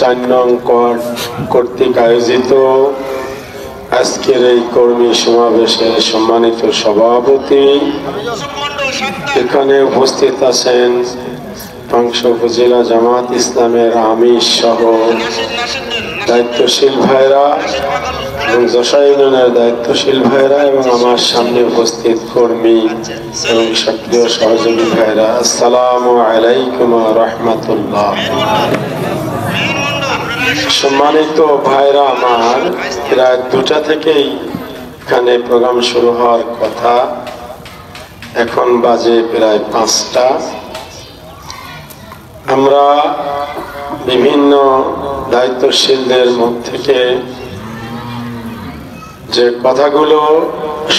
4 নং কর্তৃক আয়োজিত আজকের এই কর্মী সমাবেশের সম্মানিত সভাপতি, এখানে উপস্থিত আছেন পাংশ উপজেলা জামাত ইসলামের আমির সহ দায়িত্বশীল ভাইরা এবং যশা ইউনিয়নের দায়িত্বশীল ভাইরা এবং আমার সামনে উপস্থিত কর্মী এবং সক্রিয় সহযোগী ভাইরা, আসসালামু আলাইকুম ওয়া রাহমাতুল্লাহ। সম্মানিত ভাইরা আমার, প্রায় 2টা থেকেই এখানে প্রোগ্রাম শুরু হওয়ার কথা, এখন বাজে প্রায় 5টা। আমরা বিভিন্ন দায়িত্বশীলদের মুখ থেকে যে কথাগুলো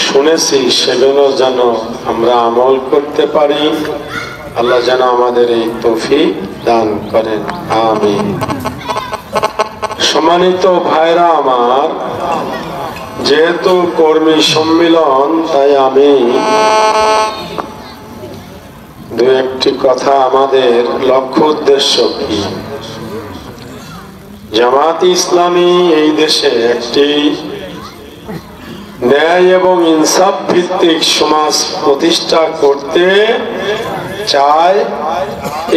শুনেছি সেগুলো যেন আমরা আমল করতে পারি, আল্লাহ যেন আমাদের এই তৌফিক দান করেন, আমিন। সম্মানিত ভাইরা আমার, যেহেতু কর্মী সম্মেলন, তাই আমি 2-1টি কথা, আমাদের লক্ষ্য উদ্দেশ্য কি। জামাত ইসলামী এই দেশে একটি ন্যায় এবং ইনসাফ ভিত্তিক সমাজ প্রতিষ্ঠা করতে চায়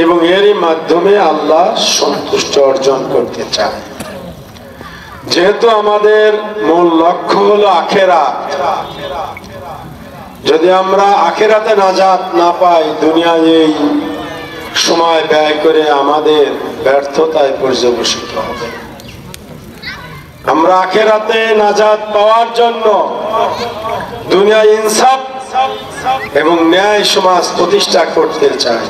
এবং এরই মাধ্যমে আল্লাহ সন্তুষ্টি অর্জন করতে চায়। যেহেতু আমাদের মূল লক্ষ্য হলো আখিরাত, যদি আমরা আখিরাতে নাজাত না পাই, দুনিয়ায় এই সময় ব্যয় করে আমাদের ব্যর্থতায় পর্যবসিত হবে। আমরা আখিরাতে নাজাত পাওয়ার জন্য দুনিয়ায় ইনসাফ এবং ন্যায় সমাজ প্রতিষ্ঠা করতে চাই।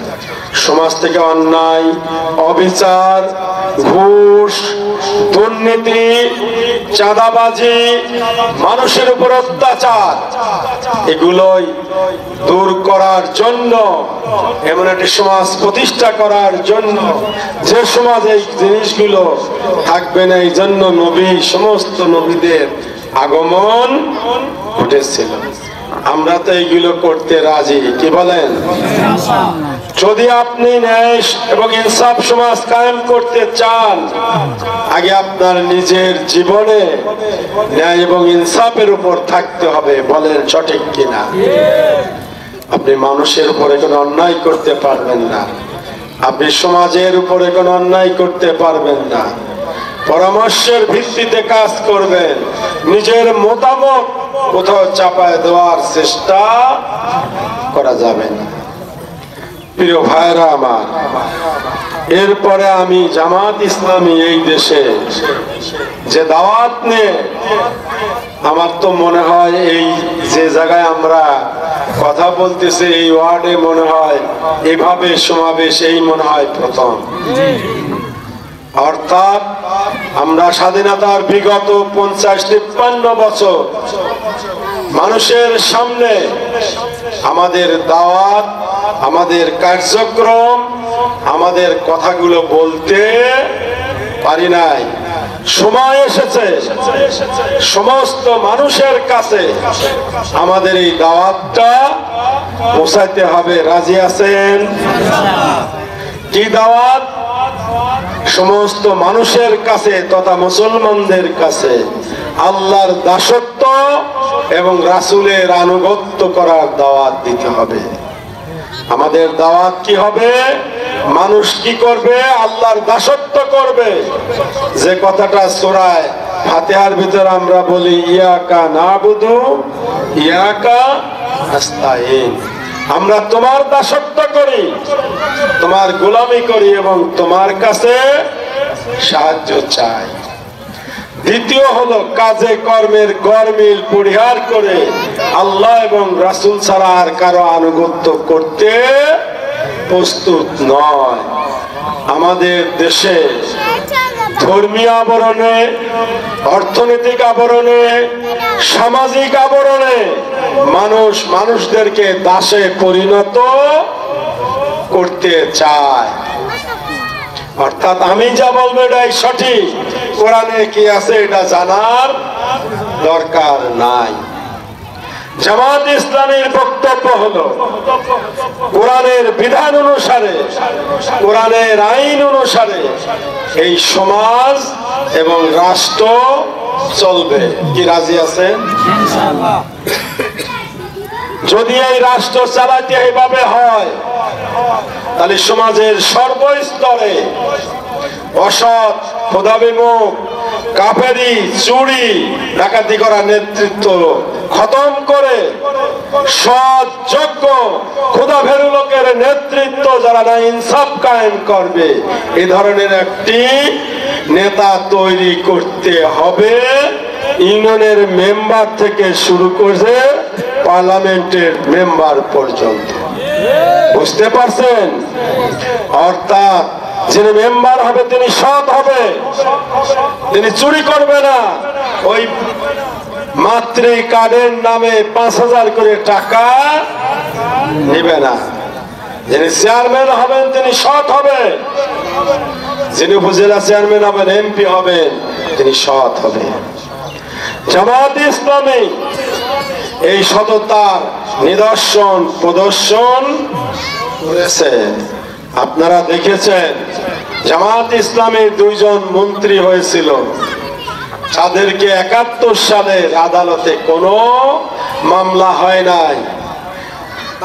সমাজ থেকে অন্যায়, অবিচার, ঘুষ, দুর্নীতি, চাঁদাবাজি, মানুষের উপর অত্যাচার, এগুলোই দূর করার জন্য, এমন একটি সমাজ প্রতিষ্ঠা করার জন্য, যে সমাজে এই জিনিসগুলো থাকবে না, এই জন্য সমস্ত নবীদের আগমন ঘটেছিল। আমরা তো এইগুলো করতে রাজি, কি বলেন? যদি আপনি ন্যায় এবং ইনসাফ সমাজ কায়েম করতে চান, আগে আপনার নিজের জীবনে ন্যায় এবং ইনসাফের উপর থাকতে হবে, বলেন সঠিক কিনা? আপনি মানুষের উপরে কোনো অন্যায় করতে পারবেন না, আপনি সমাজের উপরে কোনো অন্যায় করতে পারবেন না। পরামর্শের ভিত্তিতে কাজ করবেন, নিজের মতামত কোথাও চাপায় দেওয়ার চেষ্টা করা যাবে না। প্রিয় ভাইরা আমার, এরপরে আমি জামাত ইসলামী এই দেশে যে দাওয়াত নিয়ে, আমার তো মনে হয় এই যে জায়গায় আমরা কথা বলতেছি, এই ওয়ার্ডে মনে হয় এভাবে সমাবেশ এই মনে হয় প্রথম। অর্থাৎ আমরা স্বাধীনতার বিগত 50-53 বছর মানুষের সামনে আমাদের দাওয়াত, আমাদের কার্যক্রম, আমাদের কথাগুলো বলতে পারি নাই। সময় এসেছে সমস্ত মানুষের কাছে আমাদের এই দাওয়াতটা পৌঁছাইতে হবে। রাজি আছেন? কি দাওয়াত? সমস্ত মানুষের কাছে তথা মুসলমানদের কাছে আল্লাহর দাসত্ব এবং রাসূলের আনুগত্য করার দাওয়াত দিতে হবে। আমাদের দাওয়াত কি হবে? মানুষ কি করবে? আল্লাহর দাসত্ব করবে। যে কথাটা সূরা ফাতিহার ভিতর আমরা বলি, ইয়াকা নাবুদু ইয়াকা নাস্তাইন, আমরা তোমার দাসত্ব করি, তোমার গোলামি করি এবং তোমার কাছে সাহায্য চাই। দ্বিতীয় হলো কাজে কর্মের গরমিল পরিহার করে আল্লাহ এবং রাসূল ছাড়া আর কারো আনুগত্য করতে প্রস্তুত নয়। আমাদের দেশে ধর্মীয় আবরণে, অর্থনৈতিক আবরণে, সামাজিক আবরণে মানুষদেরকে দাসে পরিণত করতে চায়। অর্থাৎ আমি যা বলবো এটাই সঠিক, কোরআনে কি আছে এটা জানার দরকার নাই। জামাত ইসলামের বক্তব্য হলো কোরআনের বিধান অনুসারে, কোরআনের আইন অনুসারে এই সমাজ এবং রাষ্ট্র চলবে। কি রাজি আছেন? যদি এই রাষ্ট্র চালাতে এইভাবে হয়, তাহলে সমাজের সর্বস্তরে অসৎ, খোদাবিমুখ, কাফেরি, চুরি, ডাকাতি করা নেতৃত্ব খতম করে সৎ, যোগ্য, খোদাভীরু লোকের নেতৃত্ব যারা না ইনসাফ কায়েম করবে, এই ধরনের একটি নেতা তৈরি করতে হবে। ইউনিয়নের মেম্বার থেকে শুরু করে পার্লামেন্টের মেম্বার পর্যন্ত। বুঝতে পারছেন? অর্থাৎ যিনি মেম্বার হবে তিনি সৎ হবে, তিনি চুরি করবে না, ওই মাতৃ কার্ডের নামে 5,000 করে টাকা নেবে না। যিনি চেয়ারম্যান হবেন তিনি সৎ হবে, যিনি উপজেলা চেয়ারম্যান হবেন, এমপি হবেন, তিনি সৎ হবে। জামাত ইসলামী এই সততার নিদর্শন প্রদর্শন করেছে। আপনারা দেখেছেন জামাত ইসলামের 2 জন মন্ত্রী হয়েছিল, তাদেরকে 71 সালের আদালতে কোনো মামলা হয় নাই।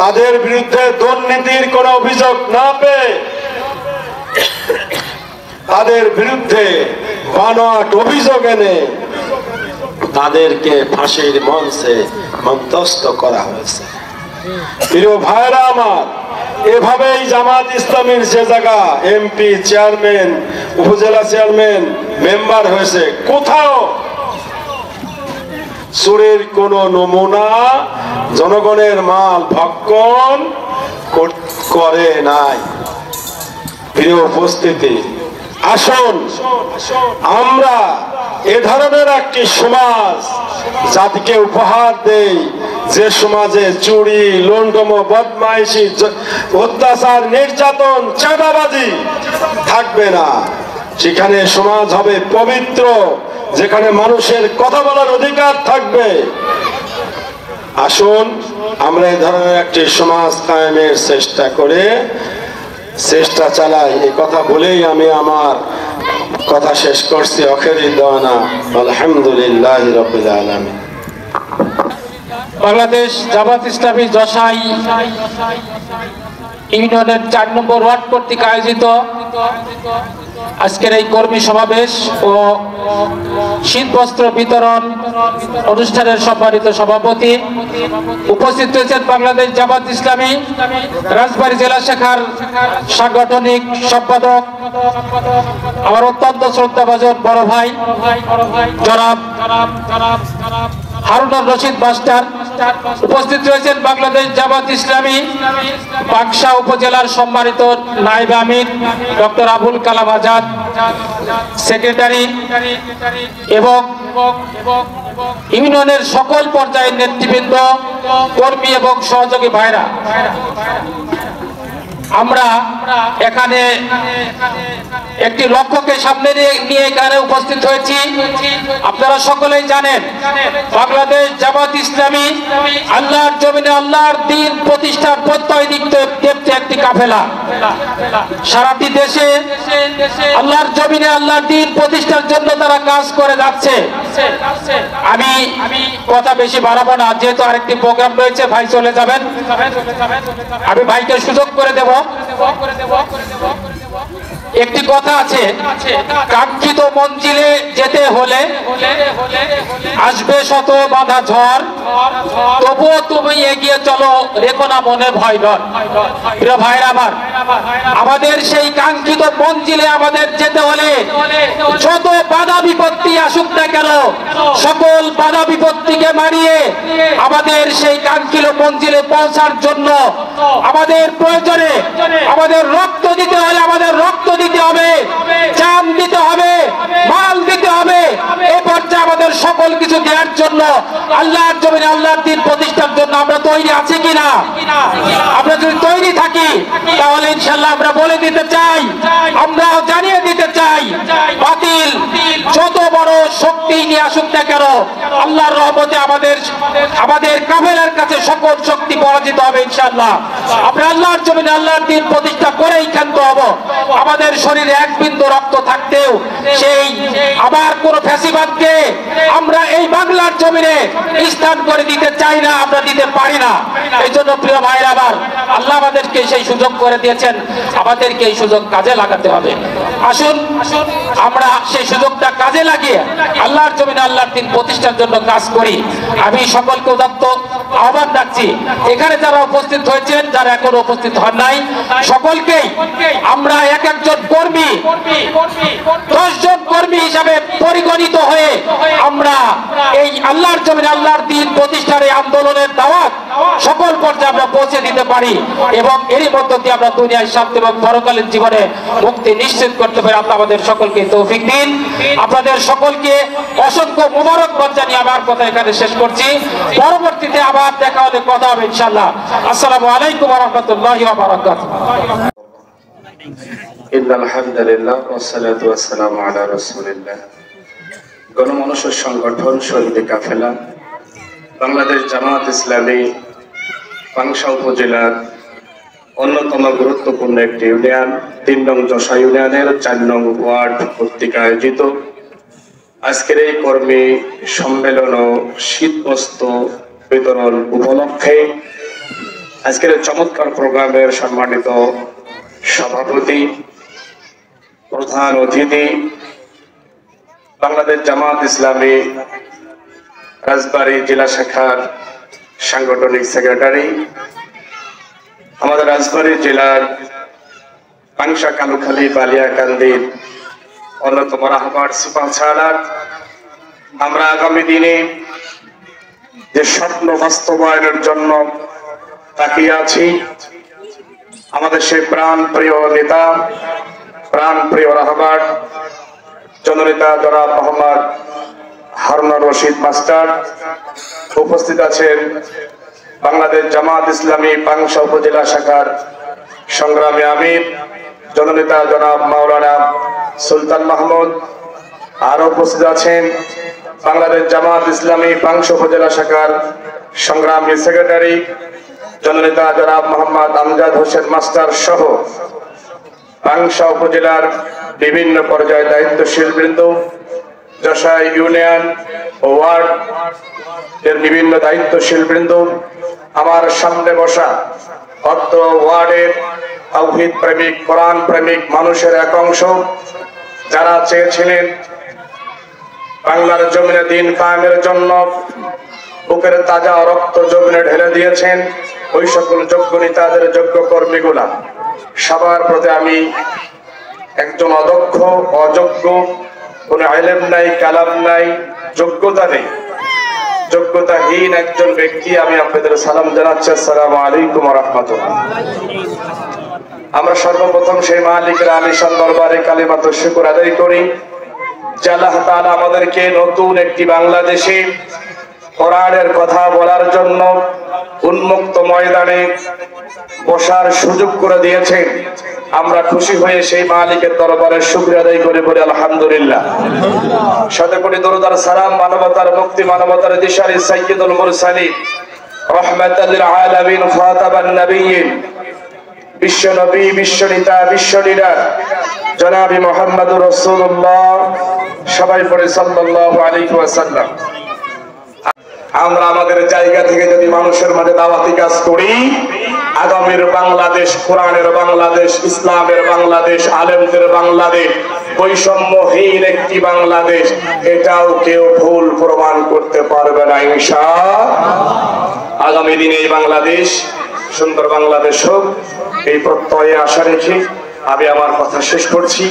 তাদের বিরুদ্ধে দুর্নীতির কোনো অভিযোগ না পেয়ে তাদের বিরুদ্ধে বানোয়াট অভিযোগ এনে তাদেরকে ফাঁসির মঞ্চে মন্তস্থ করা হয়েছে। প্রিয় ভাইরা আমার, এভাবেই জামাত ইসলামীর যে জায়গা এমপি, চেয়ারম্যান, উপজেলা চেয়ারম্যান, মেম্বার হয়েছে, কোথাও চুরির কোন নমুনা, জনগণের মাল ভক্ষণ করে নাই। প্রিয় উপস্থিতি, আসুন আমরা এ ধরনের একটি সমাজ জাতিকে উপহার দেই, যে সমাজে চুরি, লুণ্ঠন, বদমাইশি, অত্যাচার, নির্যাতন, চাঁদাবাজি থাকবে না। সেখানে সমাজ হবে পবিত্র, যেখানে মানুষের কথা বলার অধিকার থাকবে। আসুন আমরা এই ধরনের একটি সমাজ কায়েমের চেষ্টা চালাই। এই কথা বলেই আমি আমার কথা শেষ করছি। আখিরি দাওয়ানা আলহামদুলিল্লাহি রাব্বিল আলামিন। বাংলাদেশ জামাত ইসলামী যশাই ইউনিয়নের 4 নম্বর ওয়ার্ড কর্তৃক আয়োজিত আজকের এই কর্মী সমাবেশ ও শীতবস্ত্র বিতরণ অনুষ্ঠানের সম্মানিত সভাপতি, উপস্থিত রয়েছেন বাংলাদেশ জামাত ইসলামী রাজবাড়ী জেলা শাখার সাংগঠনিক সম্পাদক, আমার অত্যন্ত শ্রদ্ধাভাজন বড় ভাই জনাব হারুনুর রশিদ মাস্টার। উপস্থিত রয়েছেন বাংলাদেশ জামাত ইসলামী পাকশা উপজেলার সম্মানিত নায়েব আমির ডক্টর আবুল কালাম আজাদ, সেক্রেটারি এবং ইউনিয়নের সকল পর্যায়ের নেতৃবৃন্দ, কর্মী এবং সহযোগী ভাইরা। আমরা এখানে একটি লক্ষ্যকে সামনে নিয়ে এখানে উপস্থিত হয়েছি। আপনারা সকলেই জানেন বাংলাদেশ জামাত ইসলামী আল্লাহর জমিনে আল্লাহর দ্বীন প্রতিষ্ঠার প্রত্যয় দেখতে একটি কাফেলা সারাটি দেশে আল্লাহর জমিনে আল্লাহর দ্বীন প্রতিষ্ঠার জন্য তারা কাজ করে যাচ্ছে। আমি কথা বেশি বাড়াবো না, যেহেতু আরেকটি প্রোগ্রাম রয়েছে, ভাই চলে যাবেন, আমি ভাইকে সুযোগ করে দেব। একটি কথা আছে, কাঙ্ক্ষিত মঞ্জিলে যেতে হলে আসবে শত বাধা ঝড়, তবুও তুমি এগিয়ে চলো, রেখো না মনে ভয় ডর। প্রিয় ভাইরা আমার, আমাদের সেই কাঙ্ক্ষিত মঞ্জিলে আমাদের যেতে হলে যত বাধা বিপত্তি আসুক না কেন, সকল বাধা বিপত্তিকে মারিয়ে আমাদের সেই কাঙ্ক্ষিত মঞ্জিলে পৌঁছার জন্য আমাদের প্রয়োজনে আমাদের রক্ত দিতে হলে আমাদের রক্ত দিতে হবে, জান দিতে হবে, মাল দিতে হবে। এই পর্যায়ে আমাদের সকল কিছু দেওয়ার জন্য আল্লাহর জমিনে আল্লাহর দ্বীন প্রতিষ্ঠার জন্য আমরা তৈরি আছি কিনা? আমরা যদি তৈরি থাকি তাহলে ইনশাআল্লাহ আমরা বলে দিতে চাই, আমরা জানিয়ে দিতে চাই, বাতিল যত বড় শক্তি নিয়ে আসুক না কেন, আল্লাহর রহমতে আমাদের কাফেলার কাছে সকল শক্তি পরাজিত হবে ইনশাআল্লাহ। আমরা আল্লাহর জমিনে আল্লাহর দ্বীন প্রতিষ্ঠা করেই ক্ষান্ত হব। আমাদের শরীরে এক বিন্দু রক্ত থাকতেও সেই আবার কোন ফ্যাসিবাদকে আমরা এই বাংলার জমিনে স্থান করে দিতে চাই না, আমরা দিতে পারি না। এই জন্য প্রিয় ভাইরা আমার, আল্লাহ আমাদেরকে সেই সুযোগ করে দিয়েছেন, আমাদেরকে এই সুযোগ কাজে লাগাতে হবে। আসুন আমরা সেই সুযোগটা কাজে লাগিয়ে আল্লাহর জমিনে আল্লাহর দ্বীন প্রতিষ্ঠার জন্য কাজ করি। আমি সকলকে উদাত্ত আহ্বান রাখছি, এখানে যারা উপস্থিত হয়েছেন, যারা এখনো উপস্থিত হন নাই, সকলকেই আমরা এক একজন কর্মী, 10 জন কর্মী হিসাবে পরিগণিত হয়ে আমরা এই আল্লাহর জমিনে আল্লাহর দ্বীন প্রতিষ্ঠার এই আন্দোলনের দাওয়াত সকল পর্যায়ে আমরা পৌঁছে দিতে পারি এবং এরই মধ্য দিয়ে আমরা দুনিয়ায় শান্তি এবং পরকালীন জীবনে মুক্তি নিশ্চিত করতে পারি। আল্লাহ আমাদের সকলকে তৌফিক দিন। আপনাদের সকলকে অসংখ্য মোবারকবাদ জানিয়ে আমার কথা এখানে শেষ করছি। পরবর্তীতে আবার দেখা হলে কথা হবে ইনশাআল্লাহ। আসসালামু আলাইকুম ওয়া রাহমাতুল্লাহি ওয়া বারাকাতুহু। ইন্নাল হামদুলিল্লাহ ওয়াসসালাতু ওয়াসসালামু আলা রাসূলিল্লাহ। গণমানুষের সংগঠন শহীদ কাফেলা বাংলাদেশ জামায়াত ইসলামী পাংশা উপজেলার অন্যতম গুরুত্বপূর্ণ একটি ইউনিয়ন 3 নং যশা ইউনিয়নের 4 নং ওয়ার্ড কর্তৃক আয়োজিত আজকের এই কর্মী সম্মেলন ও শীতবস্ত্র বিতরণ উপলক্ষে আজকের চমৎকার প্রোগ্রামের সম্মানিত সভাপতি, প্রধান অতিথি, বাংলাদেশ জামায়াত ইসলামী রাজবাড়ী জেলা শাখার সাংগঠনিক সেক্রেটারি, আমাদের রাজবাড়ী জেলার পাংশা কালুখালী বালিয়াকান্দির অন্যতম রাহবার সিপাহ সালার, আমরা আগামী দিনে যে স্বপ্ন বাস্তবায়নের জন্য তাকিয়ে আছি, আমাদের সেই প্রাণ প্রিয় নেতা, প্রাণ প্রিয় রাহবার জননেতা জনাব মোহাম্মদ হারুনুর রশিদ মাস্টার, উপস্থিত আছেন বাংলাদেশ জামায়াত ইসলামী পাংশা উপজেলা শাখার সংগ্রামী আমির জননেতা জনাব মাওলানা সুলতান মাহমুদ, আর উপস্থিত আছেন বাংলাদেশ জামায়াত ইসলামী পাংশা উপজেলা শাখার সংগ্রামী সেক্রেটারি জননেতা জনাব মোহাম্মদ আমজাদ হোসেন মাস্টার সহ পাংশা উপজেলার বিভিন্ন পর্যায়ে দায়িত্বশীল বৃন্দ, যশা ইউনিয়ন ও ওয়ার্ড এর বিভিন্ন দায়িত্বশীল বৃন্দ, আমার সামনে বসা অত্র ওয়ার্ডের তাওহীদ প্রেমিক, কোরআন প্রেমিক মানুষের এক অংশ, যারা চেয়েছিলেন বাংলার জমিনে দ্বীন কায়েমের জন্য বুকের তাজা রক্ত জমিনে ঢেলে দিয়েছেন, ওই সকল যোগ্য নেতাদের, যোগ্য কর্মীগুলা, সবার প্রতি আমি একজন অদক্ষ, অযোগ্য, কোন ইলম নাই, কালাম নাই, যোগ্যতা নেই, যোগ্যতাহীন একজন ব্যক্তি, আমি আপনাদের সালাম জানাচ্ছি। আসসালামু আলাইকুম ওয়া রাহমাতুল্লাহ। আমরা সর্বপ্রথম সেই মালিকের আলিশান দরবারে কালিমাত শুকর আদায় করি যে আল্লাহ তাআলা আমাদেরকে নতুন একটি বাংলাদেশে কোরআনের কথা বলার জন্য উন্মুক্ত ময়দানে বসার সুযোগ করে দিয়েছেন। আমরা খুশি হয়ে সেই মালিকের দরবারে শুকরিয়া আদায় করে বলি আলহামদুলিল্লাহ। শত কোটি দরুদ আর সালাম মানবতার মুক্তি, মানবতার দিশারি সাইয়্যিদুল মুরসালিন রাহমাতাল লিল আলামিন খাতাবান নবিয়্যিন বিশ্ব নবী, বিশ্ব নেতা, বিশ্ব লিডার জনাবি মুহাম্মদুর রাসূলুল্লাহ, সবাই পড়ে সাল্লাল্লাহু আলাইহি ওয়াসাল্লাম। আমরা আমাদের জায়গা থেকে যদি মানুষের মাঝে দাওয়াতি কাজ করি, আগামীর বাংলাদেশ কোরআনের বাংলাদেশ, ইসলামের বাংলাদেশ, আলেমদের বাংলাদেশ, বৈষম্যহীন একটি বাংলাদেশ, এটাও কেউ ভুল প্রমাণ করতে পারবে না ইনশাআল্লাহ। আগামী দিনে এই বাংলাদেশ সুন্দর বাংলাদেশ হোক, এই প্রত্যয়ে আশা রেখে আমি আমার কথা শেষ করছি।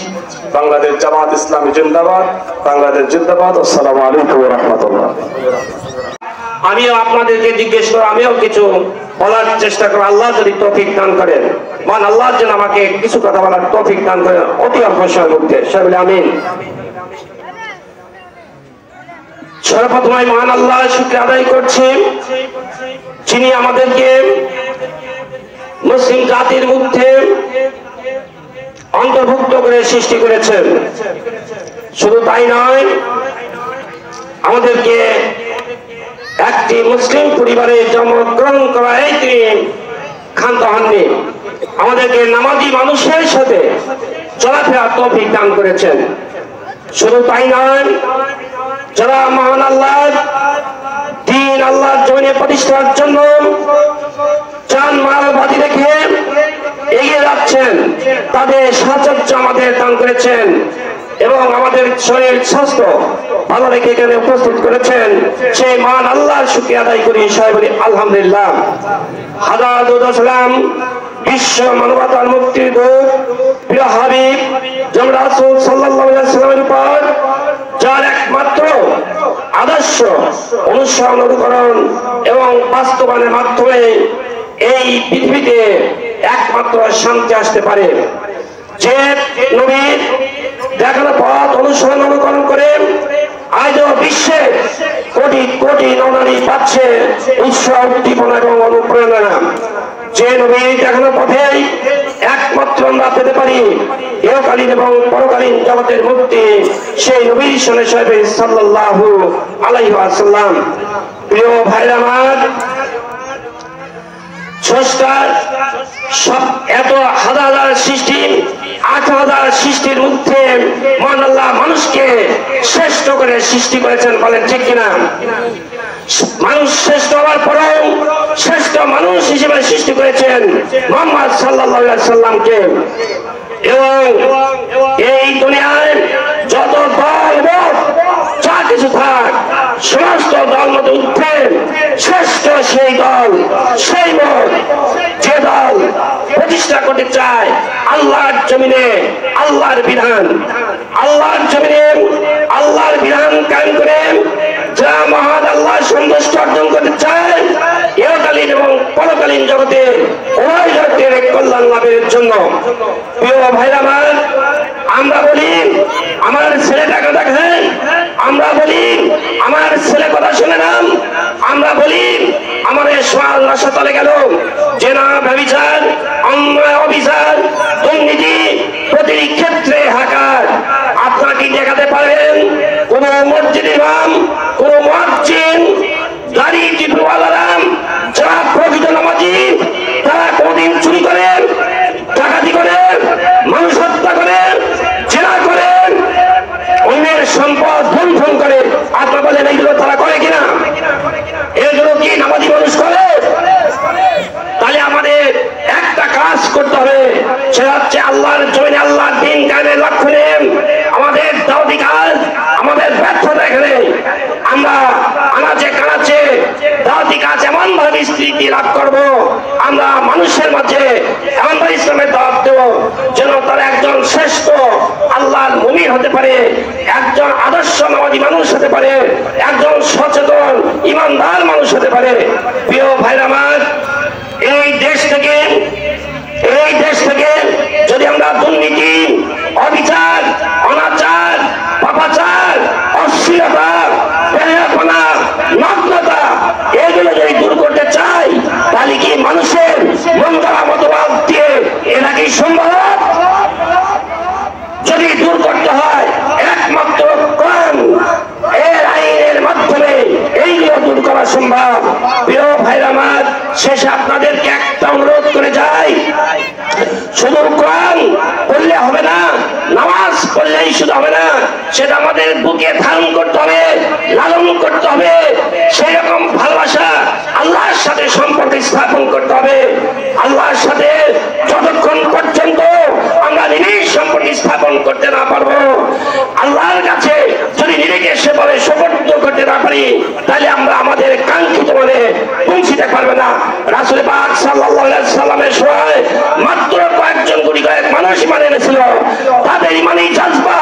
বাংলাদেশ জামায়াত ইসলামী জিন্দাবাদ, বাংলাদেশ জিন্দাবাদ। আসসালামু আলাইকুম ওয়া রাহমাতুল্লাহ। আমিও আপনাদেরকে জিজ্ঞেস করে আমিও কিছু বলার চেষ্টা করব, আল্লাহ যদি তৌফিক দান করেন। মান আল্লাহ যেন আমাকে কিছু কথা বলার তৌফিক দান করেন অতি অল্প সময়ের মধ্যে, সকলে আমিন। সর্বপ্রথম মহান আল্লাহ শুকরিয়া আদায় করছি, যিনি আমাদেরকে মুসলিম জাতির মধ্যে অন্তর্ভুক্ত করে সৃষ্টি করেছেন। শুধু তাই নয়, আমাদেরকে একটি মুসলিম পরিবারে জন্মগ্রহণ করায় তিনি ক্ষান্ত হননি, আমাদেরকে নামাজি মানুষের সাথে চলাফেরা তৌফিক দান করেছেন। শুধু তাই নয়, যারা মহান আল্লাহর দ্বীন আল্লাহর জমিনে প্রতিষ্ঠার জন্য জান মাল বাজি রেখে এগিয়ে যাচ্ছেন, তাদের সাহায্য আমাদের দান করেছেন এবং আমাদের শরীর স্বাস্থ্য ভালো রেখে এখানে উপস্থিত করেছেন। সেই মহান আল্লাহর শুকরিয়া আদায় করি, সবাই বলি আলহামদুলিল্লাহ। হাজার দুরূদ ও সালাম বিশ্ব মানবতার মুক্তির দূত প্রিয় হাবিব জনাব রাসূল সাল্লাল্লাহু আলাইহি ওয়াসাল্লামের উপর, যার একমাত্র আদর্শ অনুসরণ, অনুকরণ এবং বাস্তবায়নের মাধ্যমে এই পৃথিবীতে একমাত্র শান্তি আসতে পারে। যে নবীর দেখানো পথ অনুসরণ, অনুকরণ করে আজও বিশ্বে কোটি কোটি নরনারী পাচ্ছে উৎসাহ, উদ্দীপনা এবং অনুপ্রেরণা। যে নবীর দেখানো পথেই একমাত্র আমরা পেতে পারি ইহকালীন এবং পরকালীন জগতের মুক্তি, সেই নবীর সনে সাহেব সাল্লাল্লাহু আলাইহি ওয়াসাল্লাম। প্রিয় ভাইরা আমার, স্রষ্টার সব এত হাজার হাজার সৃষ্টি, ৮,০০০ সৃষ্টির মধ্যে মহান আল্লাহ মানুষকে শ্রেষ্ঠ করে সৃষ্টি করেছেন, বলেন ঠিক কিনা? মানুষ শ্রেষ্ঠ হওয়ার পরেও শ্রেষ্ঠ মানুষ হিসেবে সৃষ্টি করেছেন মুহাম্মদ সাল্লাল্লাহু আলাইহি ওয়াসাল্লামকে। এবং এই দুনিয়ায় যত দল মত যা কিছু থাক, সমস্ত দল মত উঠে শ্রেষ্ঠ সেই দল, সেই মত, যে দল প্রতিষ্ঠা করতে চায় আল্লাহর জমিনে আল্লাহর বিধান, আল্লাহর জমিনে আল্লাহর বিধান কায়েম করে যা মহান আল্লাহর সন্তুষ্টি অর্জন করতে চায় ইহকালীন এবং পরকালীন জগতে উভয় জগতের কল্যাণ লাভের জন্য। প্রিয় ভাইরা আমার, আমরা বলি আমার ছেলেটাকে দেখেন, আমরা বলি আমার ছেলে কথা শুনে নাম, আমরা বলি আমার সোয়াল হাসপাতালে গেল, জেনা, ব্যভিচার, অন্যায়, অবিচার, দুর্নীতি প্রতিটি ক্ষেত্রে হাকার। আপনারা কি দেখাতে পারেন কোন মসজিদ ইমাম, কোন মুয়াজ্জিন, দাড়ি টিপুওয়ালারা যারা প্রকৃত নামাজি, তারা কোনদিন চুরি করেন, ডাকাতি করেন, মানুষ হত্যা করেন, জেনা করেন, অন্যের সম্পদ লুণ্ঠন করে? আপনারা বলেন এইগুলো তারা করে কিনা? এগুলো কি নামাজি মানুষ করে? তাহলে আমাদের একটা কাজ করতে হবে, সেটা হচ্ছে আল্লাহর জমিনে আল্লাহর দ্বীন কায়েমের লক্ষ্যে আমাদের দাওয়াতি কাজ, আমাদের ব্যর্থতা এখানে। আমরা আনাচে কানাচে দাওয়াতি কাজ এমন ভাবে বিস্তৃতি লাভ করব, আমরা মানুষের মাঝে এমন ভাবে ইসলামের দাওয়াত দেব যেন তারা একজন শ্রেষ্ঠ আল্লাহর মুমিন হতে পারে, একজন আদর্শ নামাজি মানুষ হতে পারে, একজন সচেতন ইমানদার মানুষ হতে পারে। প্রিয় ভাইরা আমার, এই দেশ থেকে যদি আমরা দুর্নীতি, অবিচার, অনাচার, পাপাচার, অশ্লীলতা, বেহায়াপনা, নগ্নতা এগুলো যদি দূর করতে চাই, তাহলে কি মানুষের মন গড়া মতবাদ দিয়ে এটা কি সম্ভব? যদি দূর করতে হয় একমাত্র কোরআন এর আইনের মাধ্যমে এইগুলো দূর করা সম্ভব। প্রিয় ভাইরা আমার, শেষে আপনাদেরকে একটা অনুরোধ করে যাই, শুধু কোরআন পড়লে হবে না, নামাজ পড়লেই শুধু হবে না, সেটা আমাদের বুকে ধারণ করতে হবে, লালন করতে হবে। সেই রকম ভালোবাসা আল্লাহর সাথে সম্পর্ক স্থাপন করতে হবে। আল্লাহর সাথে যতক্ষণ পর্যন্ত আমরা নিবিড় সম্পর্ক স্থাপন করতে না পারবো, আল্লাহর কাছে যদি নিজেকে সেভাবে সমর্থ করতে না পারি, তাহলে আমরা আমাদের কাঙ্ক্ষিত মানে পৌঁছিতে পারবে না। রাসূল পাক সাল্লাল্লাহু আলাইহি ওয়াসাল্লামের সময় মাত্র কয়েকজন গুটি কয়েক মানুষ ইমান এনেছিল। তাদের ইমানি জাজবা,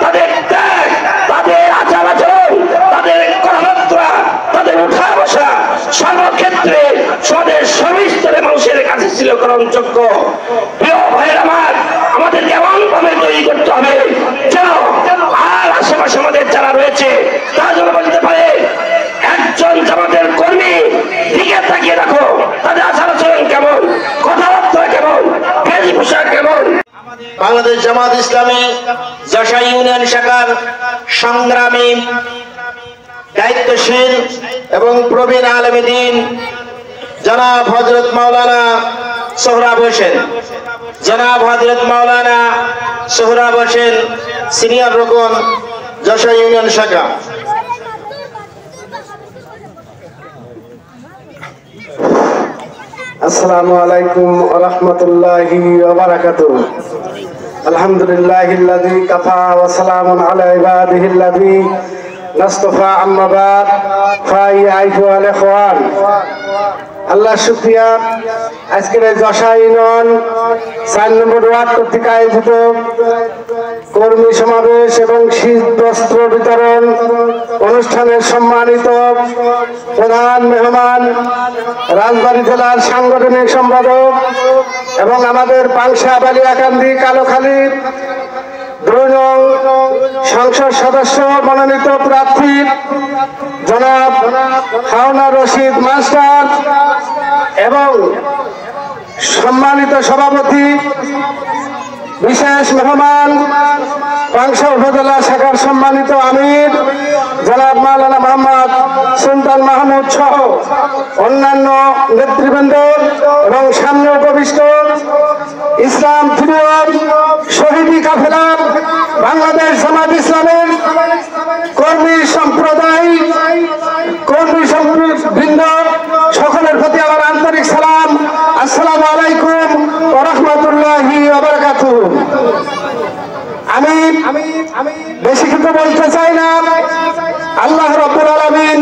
তাদের ত্যাগ, তাদের আচার আচরণ, তাদের কথাবার্তা, তাদের উঠা বসা সর্বক্ষেত্রে সমাজের সর্বস্তরের মানুষের কাছে ছিল গ্রহণযোগ্য। প্রিয় ভাইয়ের আমার, আমাদেরকে এমন ভাবে তৈরি করতে হবে যেন আর আশেপাশে আমাদের যারা রয়েছে তারা যেন বলতে পারে একজন জামাতের কর্মী দিকে তাকিয়ে রাখো, তাদের আচার আচরণ কেমন, কথাবার্তা কেমন, বেশভূষা কেমন। বাংলাদেশ জামাত ইসলামী যশোর ইউনিয়ন শাখার সংগ্রামী দায়িত্বশীল এবং প্রবীণ আলেম দ্বীন জনাব হযরত মাওলানা সোহরাব হোসেন, জনাব হযরত মাওলানা সোহরাব হোসেন সিনিয়র রুকন যশোর ইউনিয়ন শাখা। আসসালামু আলাইকুম ওয়া রাহমাতুল্লাহি ওয়া বারাকাতুহু। আলহামদুলিল্লাহিল্লাযী কাফা ওয়া সালামুন আলা ইবাদিহিল্লাযী নাসতাফা আম্মা বাদ ফাইয়া আইয়ুহাল ইখওয়ান। আল্লাহ শুকরিয়া, আজকের এই যশা ইউনিয়ন 4 নম্বর ওয়ার্ড কর্তৃক আয়োজিত কর্মী সমাবেশ এবং শীত বস্ত্র বিতরণ অনুষ্ঠানের সম্মানিত প্রধান মেহমান রাজবাড়ী জেলার সাংগঠনিক সম্পাদক এবং আমাদের পাংশা বালিয়াকান্দি কালোখালী 2 নং সংসদ সদস্য মনোনীত প্রার্থী জনাব হাওনা রশিদ মাস্টার এবং সম্মানিত সভাপতি বিশেষ মেহমান পাংশা উপজেলা শাখার সম্মানিত আমির জনাব মাওলানা মোহাম্মদ সুলতান মাহমুদ সহ অন্যান্য নেতৃবৃন্দ এবং সামনে উপবিষ্ট ইসলাম ফিরিয়ত শহীদি কাফেলা বাংলাদেশ জামাত ইসলামের কর্মী সম্প্রদায় বৃন্দ সকলের প্রতি আমার আন্তরিক সালাম। আসসালামু আলাইকুম ওয়া রাহমাতুল্লাহি ওয়া বারাকাতুহু। আমি বেশি কিছু বলতে চাই না। আল্লাহ রাব্বুল আলামিন